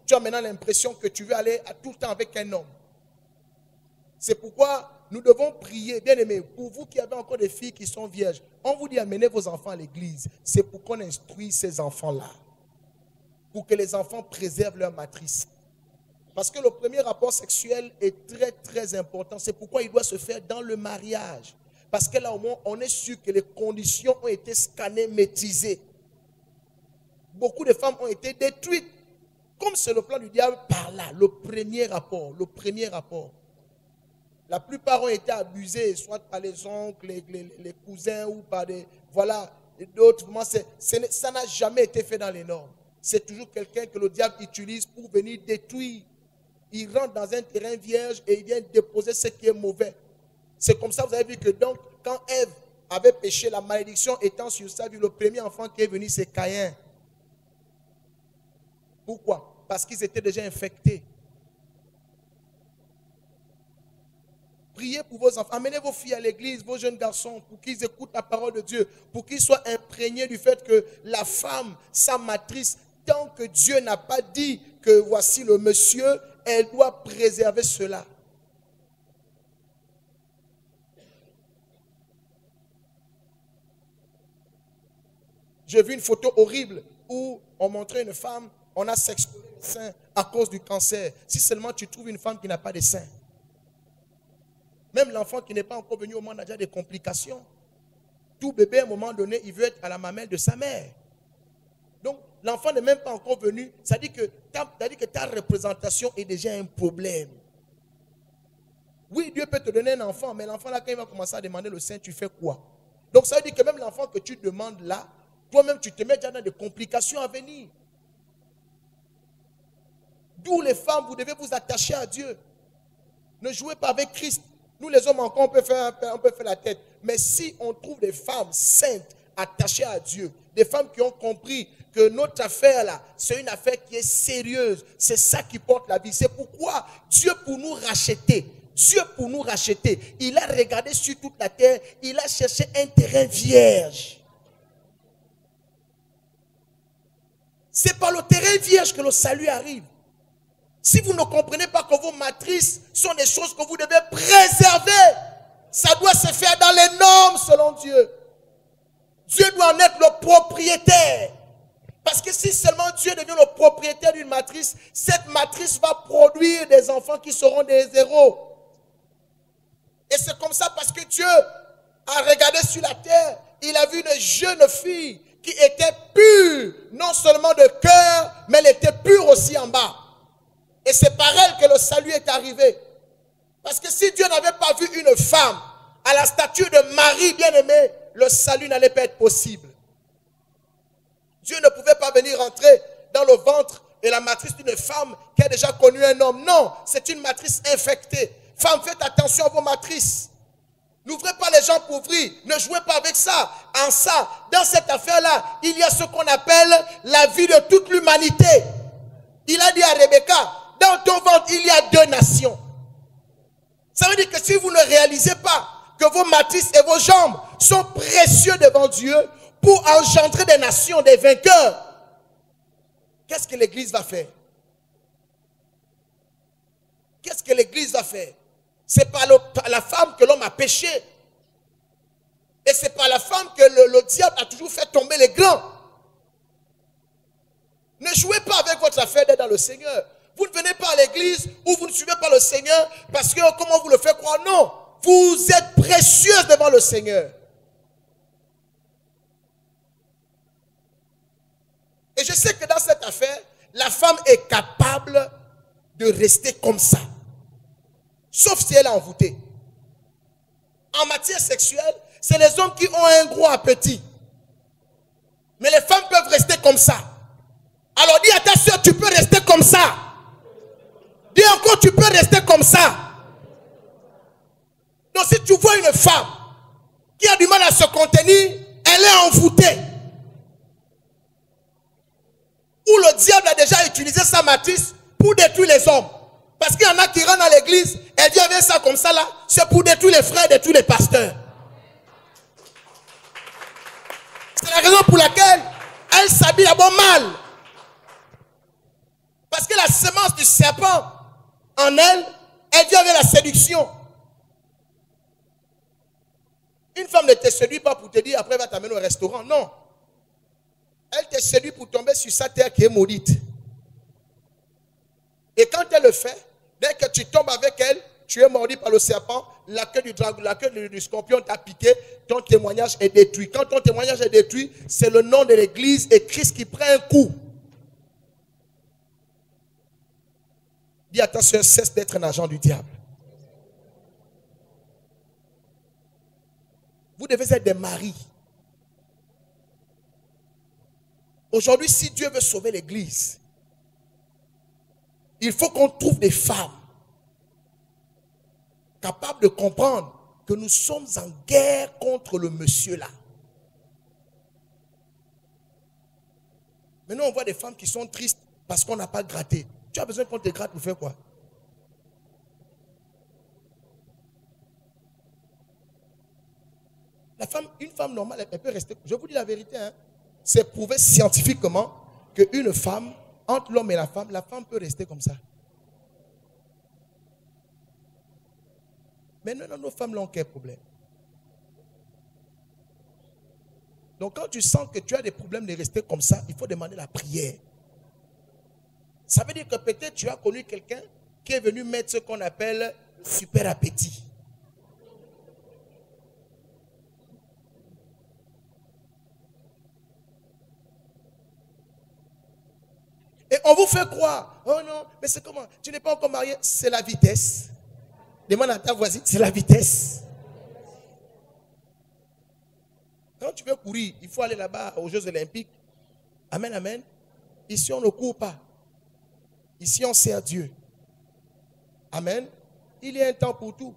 Tu as maintenant l'impression que tu veux aller à tout le temps avec un homme. C'est pourquoi nous devons prier, bien aimés, pour vous qui avez encore des filles qui sont vierges. On vous dit amenez vos enfants à l'église. C'est pour qu'on instruise ces enfants-là. Pour que les enfants préservent leur matrice. Parce que le premier rapport sexuel est très très important. C'est pourquoi il doit se faire dans le mariage. Parce que là au moins on est sûr que les conditions ont été scannées, maîtrisées. Beaucoup de femmes ont été détruites. Comme c'est le plan du diable, par là, le premier rapport. La plupart ont été abusés, soit par les oncles, les cousins ou par des, voilà, d'autres. Ça n'a jamais été fait dans les normes. C'est toujours quelqu'un que le diable utilise pour venir détruire. Il rentre dans un terrain vierge et il vient déposer ce qui est mauvais. C'est comme ça, vous avez vu que donc, quand Ève avait péché, la malédiction étant sur sa vie, le premier enfant qui est venu, c'est Caïn. Pourquoi? Parce qu'ils étaient déjà infectés. Priez pour vos enfants. Amenez vos filles à l'église, vos jeunes garçons, pour qu'ils écoutent la parole de Dieu, pour qu'ils soient imprégnés du fait que la femme, sa matrice, tant que Dieu n'a pas dit que voici le monsieur, elle doit préserver cela. J'ai vu une photo horrible où on montrait une femme, on a sexué le sein à cause du cancer. Si seulement tu trouves une femme qui n'a pas de sein. Même l'enfant qui n'est pas encore venu au monde a déjà des complications. Tout bébé, à un moment donné, il veut être à la mamelle de sa mère. Donc, l'enfant n'est même pas encore venu. Ça dit que ta représentation est déjà un problème. Oui, Dieu peut te donner un enfant, mais l'enfant là, quand il va commencer à demander le sein, tu fais quoi? Donc, ça veut dire que même l'enfant que tu demandes là, toi-même, tu te mets déjà dans des complications à venir. D'où les femmes, vous devez vous attacher à Dieu. Ne jouez pas avec Christ. Nous les hommes encore, on peut faire la tête. Mais si on trouve des femmes saintes, attachées à Dieu, des femmes qui ont compris que notre affaire là, c'est une affaire qui est sérieuse, c'est ça qui porte la vie. C'est pourquoi Dieu pour nous racheter, il a regardé sur toute la terre, il a cherché un terrain vierge. C'est par le terrain vierge que le salut arrive. Si vous ne comprenez pas que vos matrices sont des choses que vous devez préserver, ça doit se faire dans les normes selon Dieu. Dieu doit en être le propriétaire. Parce que si seulement Dieu devient le propriétaire d'une matrice, cette matrice va produire des enfants qui seront des héros. Et c'est comme ça parce que Dieu a regardé sur la terre, il a vu une jeune fille qui était pure, non seulement de cœur, mais elle était pure aussi en bas. Et c'est par elle que le salut est arrivé. Parce que si Dieu n'avait pas vu une femme à la stature de Marie bien-aimée, le salut n'allait pas être possible. Dieu ne pouvait pas venir entrer dans le ventre et la matrice d'une femme qui a déjà connu un homme. Non, c'est une matrice infectée. Femmes, faites attention à vos matrices. N'ouvrez pas les gens pour ouvrir. Ne jouez pas avec ça. En ça, dans cette affaire-là, il y a ce qu'on appelle la vie de toute l'humanité. Il a dit à Rebecca, dans ton ventre, il y a 2 nations. Ça veut dire que si vous ne réalisez pas que vos matrices et vos jambes sont précieux devant Dieu pour engendrer des nations, des vainqueurs, qu'est-ce que l'Église va faire? Qu'est-ce que l'Église va faire? C'est par la femme que l'homme a péché. Et c'est par la femme que le diable a toujours fait tomber les grands. Ne jouez pas avec votre affaire d'être dans le Seigneur. Vous ne venez pas à l'église ou vous ne suivez pas le Seigneur parce que comment vous le faites croire? Non, vous êtes précieuse devant le Seigneur. Et je sais que dans cette affaire, la femme est capable de rester comme ça. Sauf si elle est envoûtée. En matière sexuelle, c'est les hommes qui ont un gros appétit. Mais les femmes peuvent rester comme ça. Alors dis à ta soeur, tu peux rester comme ça. Dis encore, tu peux rester comme ça. Donc si tu vois une femme qui a du mal à se contenir, elle est envoûtée. Où le diable a déjà utilisé sa matrice pour détruire les hommes. Parce qu'il y en a qui rentrent dans l'église, elle dit avec ça comme ça là, c'est pour détruire les frères, détruire les pasteurs. C'est la raison pour laquelle elle s'habille d'abord mal. Parce que la semence du serpent en elle, elle vient avec la séduction. Une femme ne te séduit pas pour te dire après elle va t'amener au restaurant. Non. Elle te séduit pour tomber sur sa terre qui est maudite. Et quand elle le fait, dès que tu tombes avec elle, tu es mordu par le serpent, la queue du dragon, la queue du scorpion t'a piqué, ton témoignage est détruit. Quand ton témoignage est détruit, c'est le nom de l'église et Christ qui prend un coup. Dis à ta soeur, cesse d'être un agent du diable. Vous devez être des maris. Aujourd'hui, si Dieu veut sauver l'église, il faut qu'on trouve des femmes capables de comprendre que nous sommes en guerre contre le monsieur là. Maintenant, on voit des femmes qui sont tristes parce qu'on n'a pas gratté. Tu as besoin qu'on te gratte pour faire quoi? Une femme normale, elle peut rester. Je vous dis la vérité, hein, c'est prouvé scientifiquement qu'une femme, entre l'homme et la femme peut rester comme ça. Mais non, nos femmes n'ont aucun problème. Donc quand tu sens que tu as des problèmes de rester comme ça, il faut demander la prière. Ça veut dire que peut-être tu as connu quelqu'un qui est venu mettre ce qu'on appelle super appétit. Et on vous fait croire, oh non, mais c'est comment? Tu n'es pas encore marié, c'est la vitesse. Demande à ta voisine, c'est la vitesse. Quand tu veux courir, il faut aller là-bas aux Jeux Olympiques. Amen, amen. Ici, on ne court pas. Ici, on sert Dieu. Amen. Il y a un temps pour tout.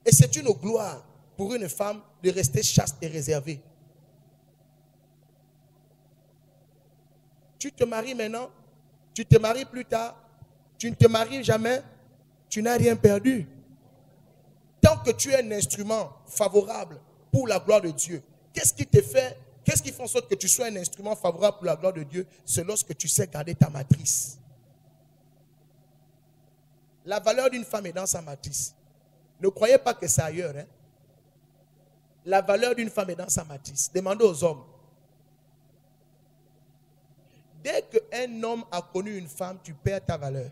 Et c'est une gloire pour une femme de rester chaste et réservée. Tu te maries maintenant, tu te maries plus tard, tu ne te maries jamais, tu n'as rien perdu. Tant que tu es un instrument favorable pour la gloire de Dieu, qu'est-ce qui fait en sorte que tu sois un instrument favorable pour la gloire de Dieu? C'est lorsque tu sais garder ta matrice. La valeur d'une femme est dans sa matrice. Ne croyez pas que c'est ailleurs. Hein? La valeur d'une femme est dans sa matrice. Demandez aux hommes. Dès qu'un homme a connu une femme, tu perds ta valeur.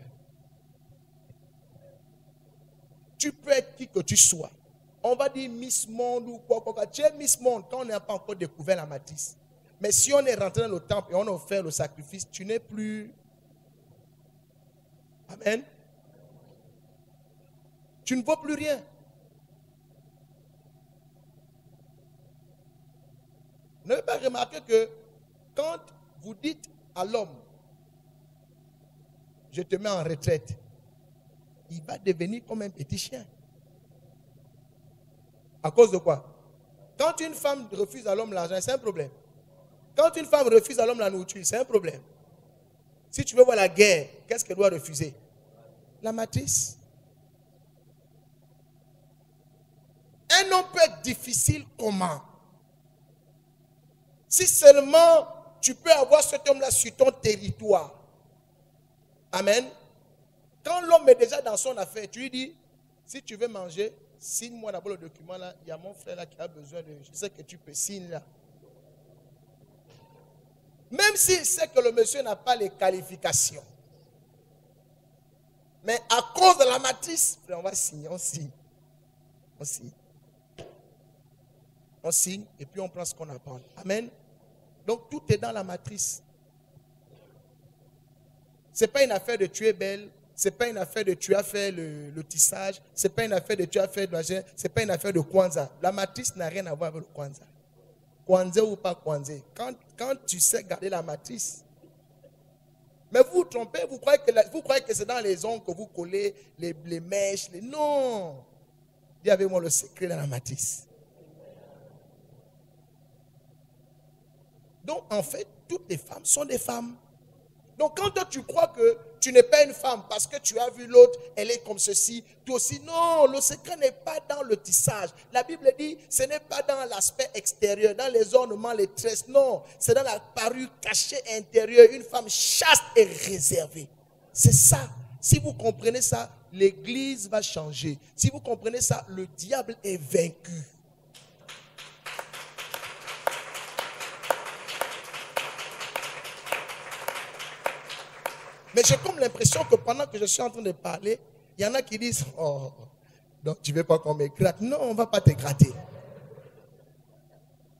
Tu peux être qui que tu sois. On va dire Miss Monde ou quoi. Tu es Miss Monde quand on n'a pas encore découvert la matrice. Mais si on est rentré dans le temple et on a offert le sacrifice, tu n'es plus. Amen. Tu ne vaux plus rien. N'avez pas remarqué que quand vous dites à l'homme, je te mets en retraite, il va devenir comme un petit chien. À cause de quoi? Quand une femme refuse à l'homme l'argent, c'est un problème. Quand une femme refuse à l'homme la nourriture, c'est un problème. Si tu veux voir la guerre, qu'est-ce qu'elle doit refuser? La matrice. Un homme peut être difficile comment? Si seulement tu peux avoir cet homme-là sur ton territoire. Amen. Quand l'homme est déjà dans son affaire, tu lui dis, si tu veux manger, signe-moi d'abord le document là. Il y a mon frère là qui a besoin de... Je sais que tu peux signer là. Même s'il sait que le monsieur n'a pas les qualifications. Mais à cause de la matrice, on va signer, on signe. On signe. On signe et puis on prend ce qu'on apprend. Amen. Donc tout est dans la matrice. Ce n'est pas une affaire de tu es belle. Ce n'est pas une affaire de tu as fait le tissage. Ce n'est pas une affaire de tu as fait de l'argent. Ce n'est pas une affaire de Kwanzaa. La matrice n'a rien à voir avec le Kwanzaa. Kwanzaa ou pas Kwanzaa. Quand tu sais garder la matrice. Mais vous vous trompez. Vous croyez que c'est dans les ongles que vous collez les mèches. Non. Dis avec moi le secret dans la matrice. Donc, en fait, toutes les femmes sont des femmes. Donc, quand toi, tu crois que tu n'es pas une femme parce que tu as vu l'autre, elle est comme ceci, toi aussi. Non, le secret n'est pas dans le tissage. La Bible dit, ce n'est pas dans l'aspect extérieur, dans les ornements, les tresses. Non, c'est dans la parure cachée intérieure. Une femme chaste et réservée. C'est ça. Si vous comprenez ça, l'église va changer. Si vous comprenez ça, le diable est vaincu. Mais j'ai comme l'impression que pendant que je suis en train de parler, il y en a qui disent, oh, donc tu ne veux pas qu'on me gratte. Non, on ne va pas te gratter.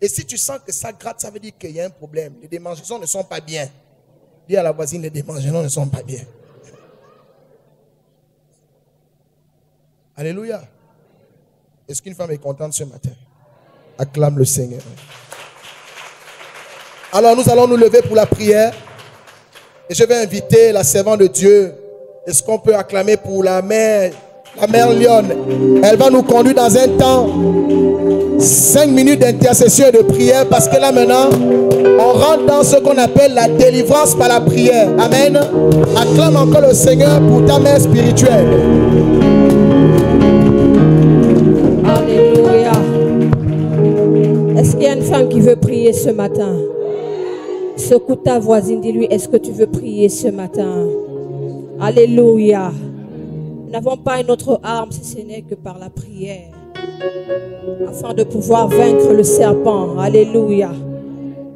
Et si tu sens que ça gratte, ça veut dire qu'il y a un problème. Les démangeaisons ne sont pas bien. Dis à la voisine, les démangeaisons ne sont pas bien. Alléluia. Est-ce qu'une femme est contente ce matin? Acclame le Seigneur. Alors nous allons nous lever pour la prière. Et je vais inviter la servante de Dieu. Est-ce qu'on peut acclamer pour la mère Lionne? Elle va nous conduire dans un temps, 5 minutes d'intercession et de prière, parce que là maintenant, on rentre dans ce qu'on appelle la délivrance par la prière. Amen. Acclame encore le Seigneur pour ta mère spirituelle. Alléluia. Est-ce qu'il y a une femme qui veut prier ce matin? Secoue ta voisine, dis-lui, est-ce que tu veux prier ce matin? Alléluia. Nous n'avons pas une autre arme si ce n'est que par la prière, afin de pouvoir vaincre le serpent. Alléluia.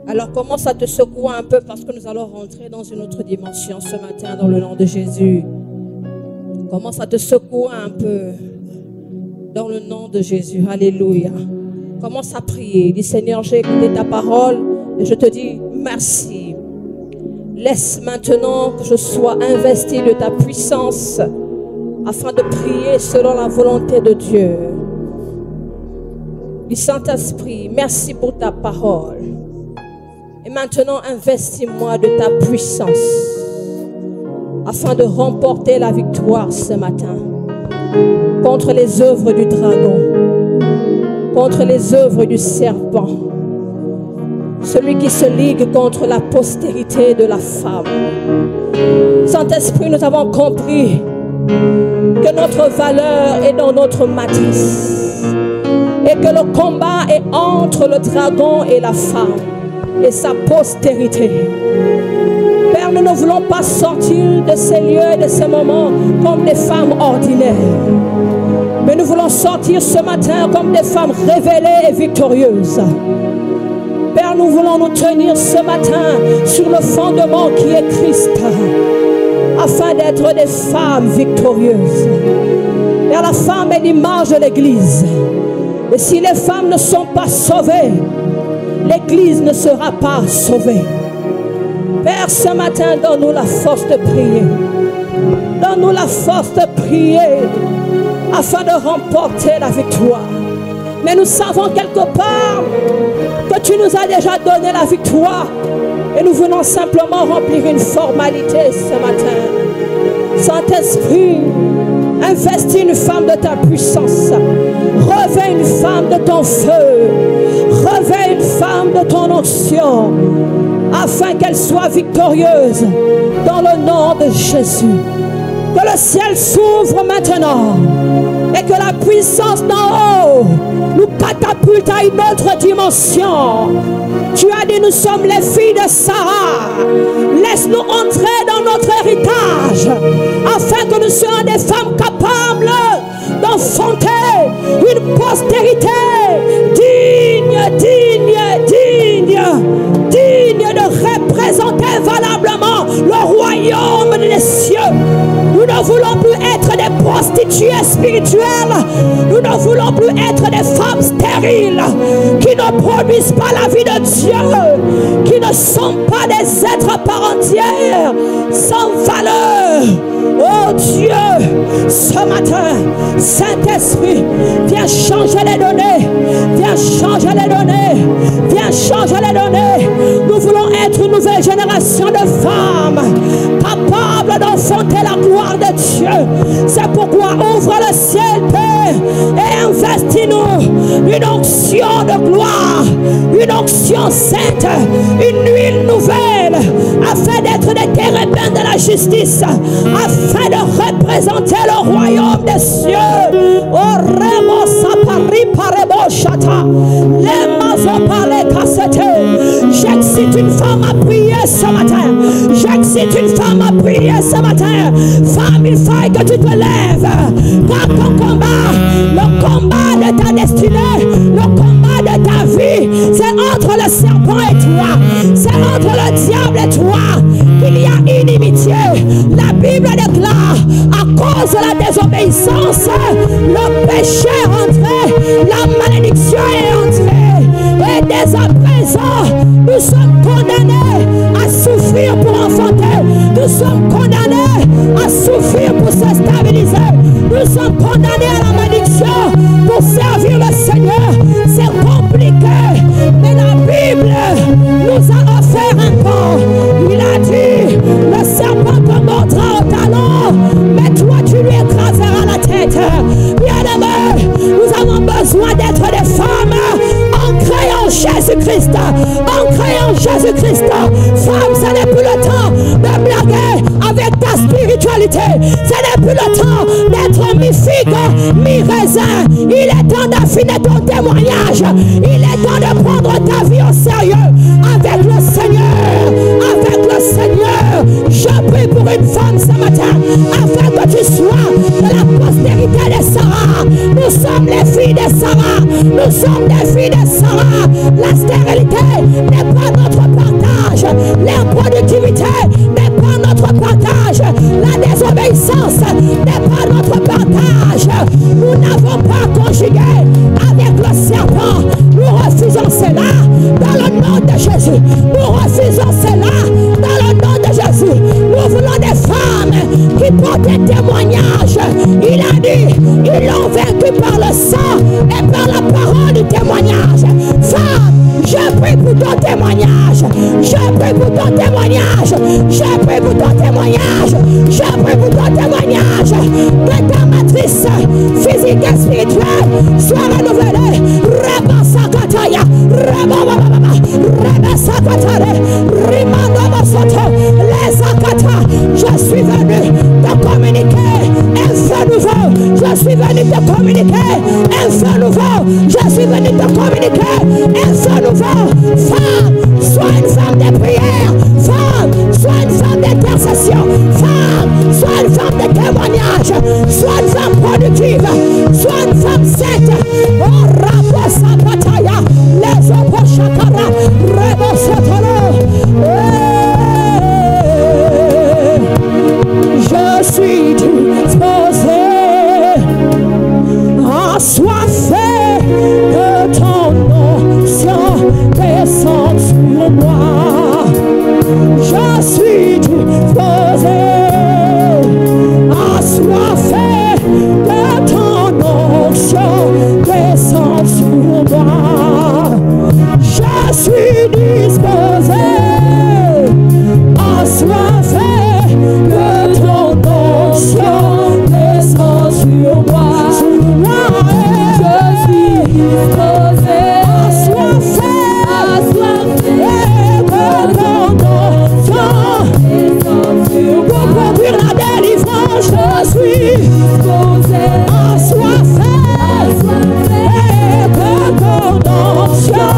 Alors commence à te secouer un peu, parce que nous allons rentrer dans une autre dimension ce matin dans le nom de Jésus. Commence à te secouer un peu dans le nom de Jésus. Alléluia. Commence à prier. Dis, Seigneur, j'ai écouté ta parole et je te dis merci. Laisse maintenant que je sois investi de ta puissance afin de prier selon la volonté de Dieu. Du Saint-Esprit, merci pour ta parole. Et maintenant, investis-moi de ta puissance afin de remporter la victoire ce matin contre les œuvres du dragon, contre les œuvres du serpent, celui qui se ligue contre la postérité de la femme. Saint-Esprit, nous avons compris que notre valeur est dans notre matrice et que le combat est entre le dragon et la femme et sa postérité. Père, nous ne voulons pas sortir de ces lieux et de ces moments comme des femmes ordinaires, mais nous voulons sortir ce matin comme des femmes révélées et victorieuses. Père, nous voulons nous tenir ce matin sur le fondement qui est Christ, afin d'être des femmes victorieuses. Père, la femme est l'image de l'Église. Et si les femmes ne sont pas sauvées, l'Église ne sera pas sauvée. Père, ce matin, donne-nous la force de prier. Donne-nous la force de prier afin de remporter la victoire. Mais nous savons quelque part que tu nous as déjà donné la victoire et nous venons simplement remplir une formalité ce matin. Saint-Esprit, investis une femme de ta puissance. Revêt une femme de ton feu. Revêt une femme de ton onction, afin qu'elle soit victorieuse dans le nom de Jésus. Que le ciel s'ouvre maintenant et que la puissance d'en haut nous catapulte à une autre dimension. Tu as dit, nous sommes les filles de Sarah. Laisse-nous entrer dans notre héritage afin que nous soyons des femmes capables d'enfanter une postérité digne de représenter valablement le royaume des cieux. Nous ne voulons plus être des prostituées spirituelles. Nous ne voulons plus être des femmes stériles qui ne produisent pas la vie de Dieu, qui ne sont pas des êtres à part entière, sans valeur. Oh Dieu, ce matin, Saint-Esprit, viens changer les données. Viens changer les données. Viens changer les données. Nous voulons être une nouvelle génération de femmes capables d'enfanter la gloire de Dieu. C'est pourquoi ouvre le ciel, Père, et Remplis-nous une onction de gloire, une onction sainte, une huile nouvelle, afin d'être des térébins de la justice, afin de représenter le royaume des cieux. Oh, Remo Sapari Parebo Chata, les Mazopare Cassete. J'excite une femme à prier ce matin. J'excite une femme à prier ce matin. Femme, il faut que tu te lèves. Car ton combat, le combat de ta destinée, le combat de ta vie, c'est entre le serpent et toi. C'est entre le diable et toi qu'il y a inimitié. La Bible déclare, à cause de la désobéissance, le péché est entré, la malédiction est entrée. Et dès à présent, nous sommes condamnés à souffrir pour enfanter. Nous sommes condamnés à souffrir pour se stabiliser. Nous sommes condamnés à la malédiction pour servir le Seigneur. C'est compliqué, mais la Bible nous a offert un pont. Il a dit, le serpent te mordra au talon, mais toi tu lui écraseras la tête. Bien-aimés, nous avons besoin d'être des femmes ancrées en Jésus-Christ. Ancrées en Jésus-Christ. Femme, ce n'est plus le temps de blaguer avec ta spiritualité. Ce n'est plus le temps d'être mi-figue, mi-raisin. Il est temps d'affiner ton témoignage. Il est temps de prendre ta vie au sérieux avec le Seigneur. Avec le Seigneur. Je prie pour une femme ce matin, afin que tu sois de la postérité de Sarah. Nous sommes les filles de Sarah. Nous sommes des filles de Sarah. La stérilité n'est pas notre partage. L'improductivité n'est pas notre partage. La désobéissance n'est pas notre partage. Nous n'avons pas conjugué avec le serpent. Nous refusons cela dans le nom de Jésus. Nous refusons cela dans le nom de Jésus. Nous voulons des femmes qui portent des témoignages. Il a dit, ils l'ont vaincu par le sang et par la parole du témoignage. Femme, je prie pour ton témoignage. Je prie pour ton témoignage. Je prie pour ton témoignage. Je prie pour ton témoignage. Que ta matrice physique et spirituelle soit renouvelée. Reba Sakataya. Reba Baba. Reba Sakatare. Rimando Masoto. Les Akata. Je suis venu te communiquer un feu nouveau. Je suis venu te communiquer un feu nouveau. Je suis venu te communiquer un feu nouveau. Femme, sois une femme de prière. Femme, sois une femme d'intercession. Femme, sois une femme de témoignage. Sois une femme productive. Sois une femme sainte. Oh, Rabo Sapataya. Les Opo Shakara. Rebo Sotolo. Je suis disposé. Assoiffé de ton onction descend sur moi. Je suis disposé. Assoiffé de ton onction descend sur moi. Je suis disposé. Assoiffé de ton onction descend sur moi. Je suis disposé, assoiffé de ton onction pour produire la délivrance. Je suis disposé, assoiffé de ton onction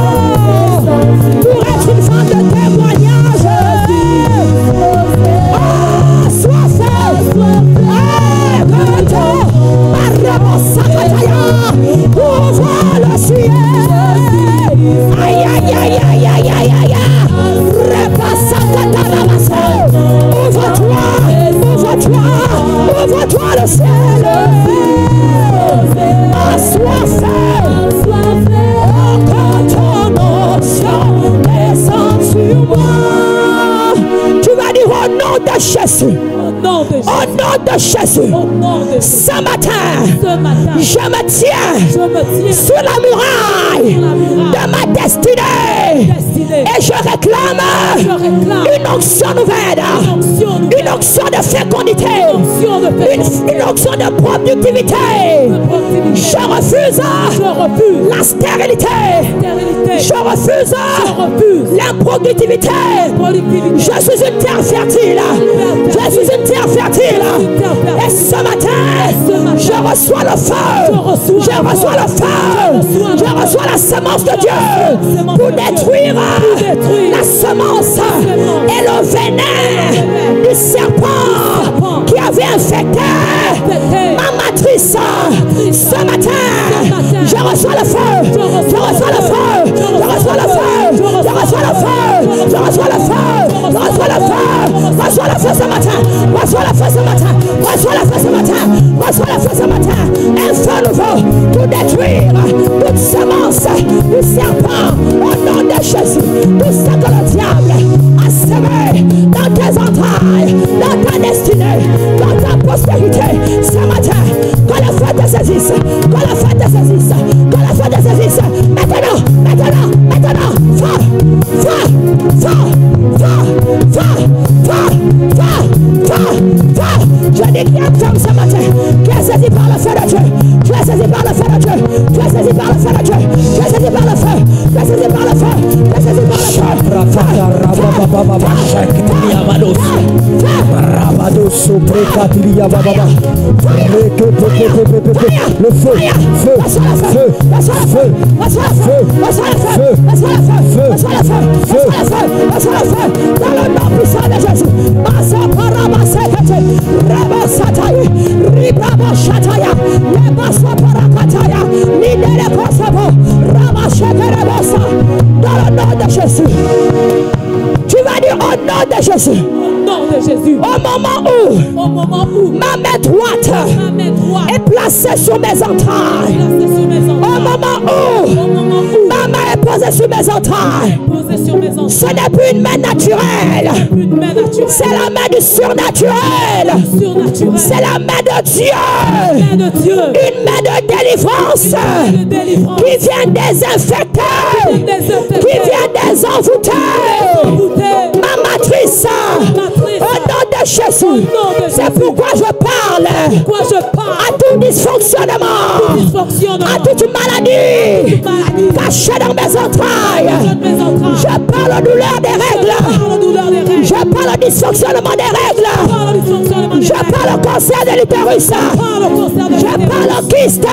pour être une femme de témoignage. Assoiffé de ton ouvre le ciel. Aïe aïe aïe aïe aïe aïe aïe. Ouvre-toi, ouvre-toi, ouvre-toi le ciel. Assoiffé, quand ton onction descend sur moi. Tu vas dire au nom de Jésus. Au nom de Jésus, ce matin, je me tiens sur la muraille de ma destinée. Et je réclame une onction nouvelle, une onction de fécondité, une onction de productivité. Je refuse la stérilité. Je refuse l'improductivité. Je suis une terre fertile. Je suis une terre fertile. Et ce matin, je reçois le feu. Je reçois le feu. Je reçois la semence de Dieu pour détruire la semence et le venin du serpent qui avait infecté ma matrice. Ce matin, je reçois le feu. Je reçois le feu. Je reçois le feu. Je reçois le feu. Je reçois le feu. Je reçois le feu. Reçois le feu ce matin. Reçois le feu ce matin. Reçois le feu ce matin. Reçois le feu ce matin. Un feu nouveau pour détruire toute semence du serpent au nom de Jésus. Tout ce que le diable a semé dans tes entrailles, dans ta destinée, dans ta postérité. Ce matin, que le feu te saisisse. Que le feu te saisisse. Que le feu te saisisse. Maintenant, maintenant, maintenant. Feu, feu, feu, feu, feu, feu, feu, feu, feu. Je dis qu'il y a une femme ce matin qui est saisie par le feu de Dieu. Tu es saisi par le feu de Dieu. Tu es saisi par le feu de Dieu. Tu es saisi par le feu. Tu es saisi par le feu. Tu es saisi par le feu. Le feu, feu, dans le nom puissant de Jésus. Dans le nom de Jésus. Tu vas dire au nom de Jésus. Au moment où ma main droite est placée sur mes entrailles. Au moment où ma main est posée sur mes entrailles. Ce n'est plus une main naturelle. C'est la main du surnaturel. C'est la main de Dieu. Une main de délivrance qui vient désinfecter, qui vient désenvoûter ma matrice. Au nom de Jésus. C'est pourquoi je parle à tout dysfonctionnement, à toute maladie cachée dans mes entrailles. Je parle aux douleurs des règles. Je parle au dysfonctionnement des règles. Je parle au cancer de l'utérus. Je parle au kyste.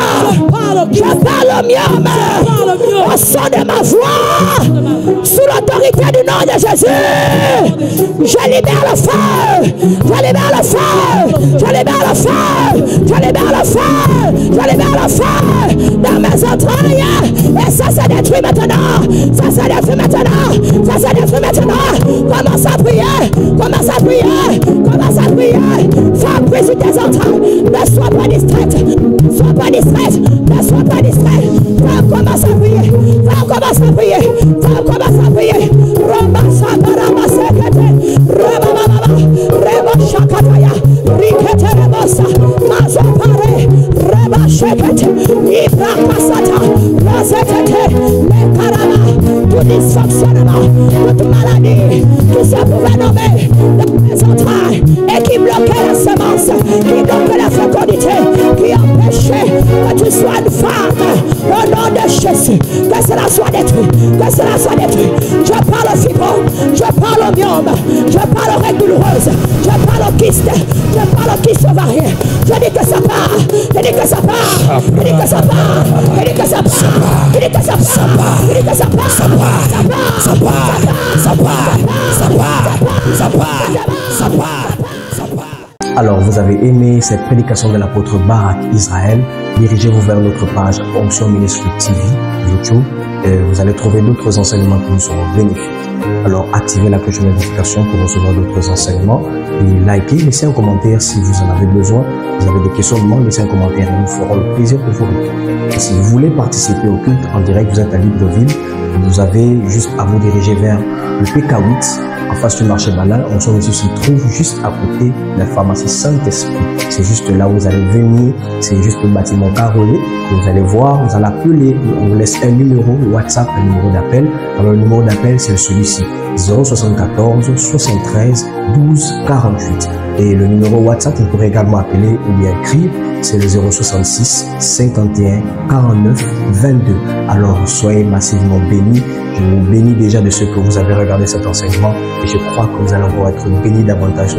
Je parle au myome. Au son de ma voix, sous l'autorité du nom de Jésus, je libère le feu. Je libère le feu. Je libère le feu. Je libère le feu. Je libère le feu dans mes entrailles. Et ça se détruit maintenant. Ça se détruit maintenant. Ça se détruit maintenant. Commence à prier. Commence à prier. Commence à prier. Femme, prie sur tes entrailles. Ne sois pas distraite. Ne sois pas distraite. Ne sois pas distraite. Femme, commence à prier. Femme, commence à prier. Femme, commence à prier. Ramassa, Ramassa, Ramassa, Reba Shakataya, Rikete Rebosa, Mazopare, Reba Shekete, Ibra Kasata, Rosetete, Mekarama, tout dysfonctionnement, toute maladie, tout ce pouvait nommer dans les entrailles et qui bloquait la semence, qui bloquait la fécondité, qui empêchait que tu sois une femme. Au nom de Jésus, que cela soit détruit, que cela soit détruit. Je parle au fibro, je parle au myome, je parle aux règles douloureuses, je parle au kyste, je parle au kyste ovarien. Je dis que ça part, je dis que ça part, je dis que ça part, je dis que ça part, je dis que ça part, je dis que ça part, ça part, ça part, ça part, ça part, ça part, ça part, ça part. Alors, vous avez aimé cette prédication de l'apôtre Barak Israël. Dirigez-vous vers notre page Onction Ministry TV YouTube. Vous allez trouver d'autres enseignements qui nous seront bénéfiques. Alors, activez la cloche de notification pour recevoir d'autres enseignements. Et likez, laissez un commentaire si vous en avez besoin. Vous avez des questionnements, laissez un commentaire et nous ferons le plaisir de vous répondre. Et si vous voulez participer au culte en direct, vous êtes à Libreville. vous avez juste à vous diriger vers le PK8 en face du marché banal. On se trouve juste à côté de la pharmacie Saint-Esprit. C'est juste là où vous allez venir. C'est juste le bâtiment carrelé. Vous allez voir, vous allez appeler. On vous laisse un numéro WhatsApp, un numéro d'appel. Alors le numéro d'appel, c'est celui-ci. 074 73 12 48. Et le numéro WhatsApp, vous pourrez également appeler ou bien écrire. C'est le 066 51 49 22. Alors soyez massivement bénis. Je vous bénis déjà de ce que vous avez regardé cet enseignement et je crois que vous allez encore être bénis davantage.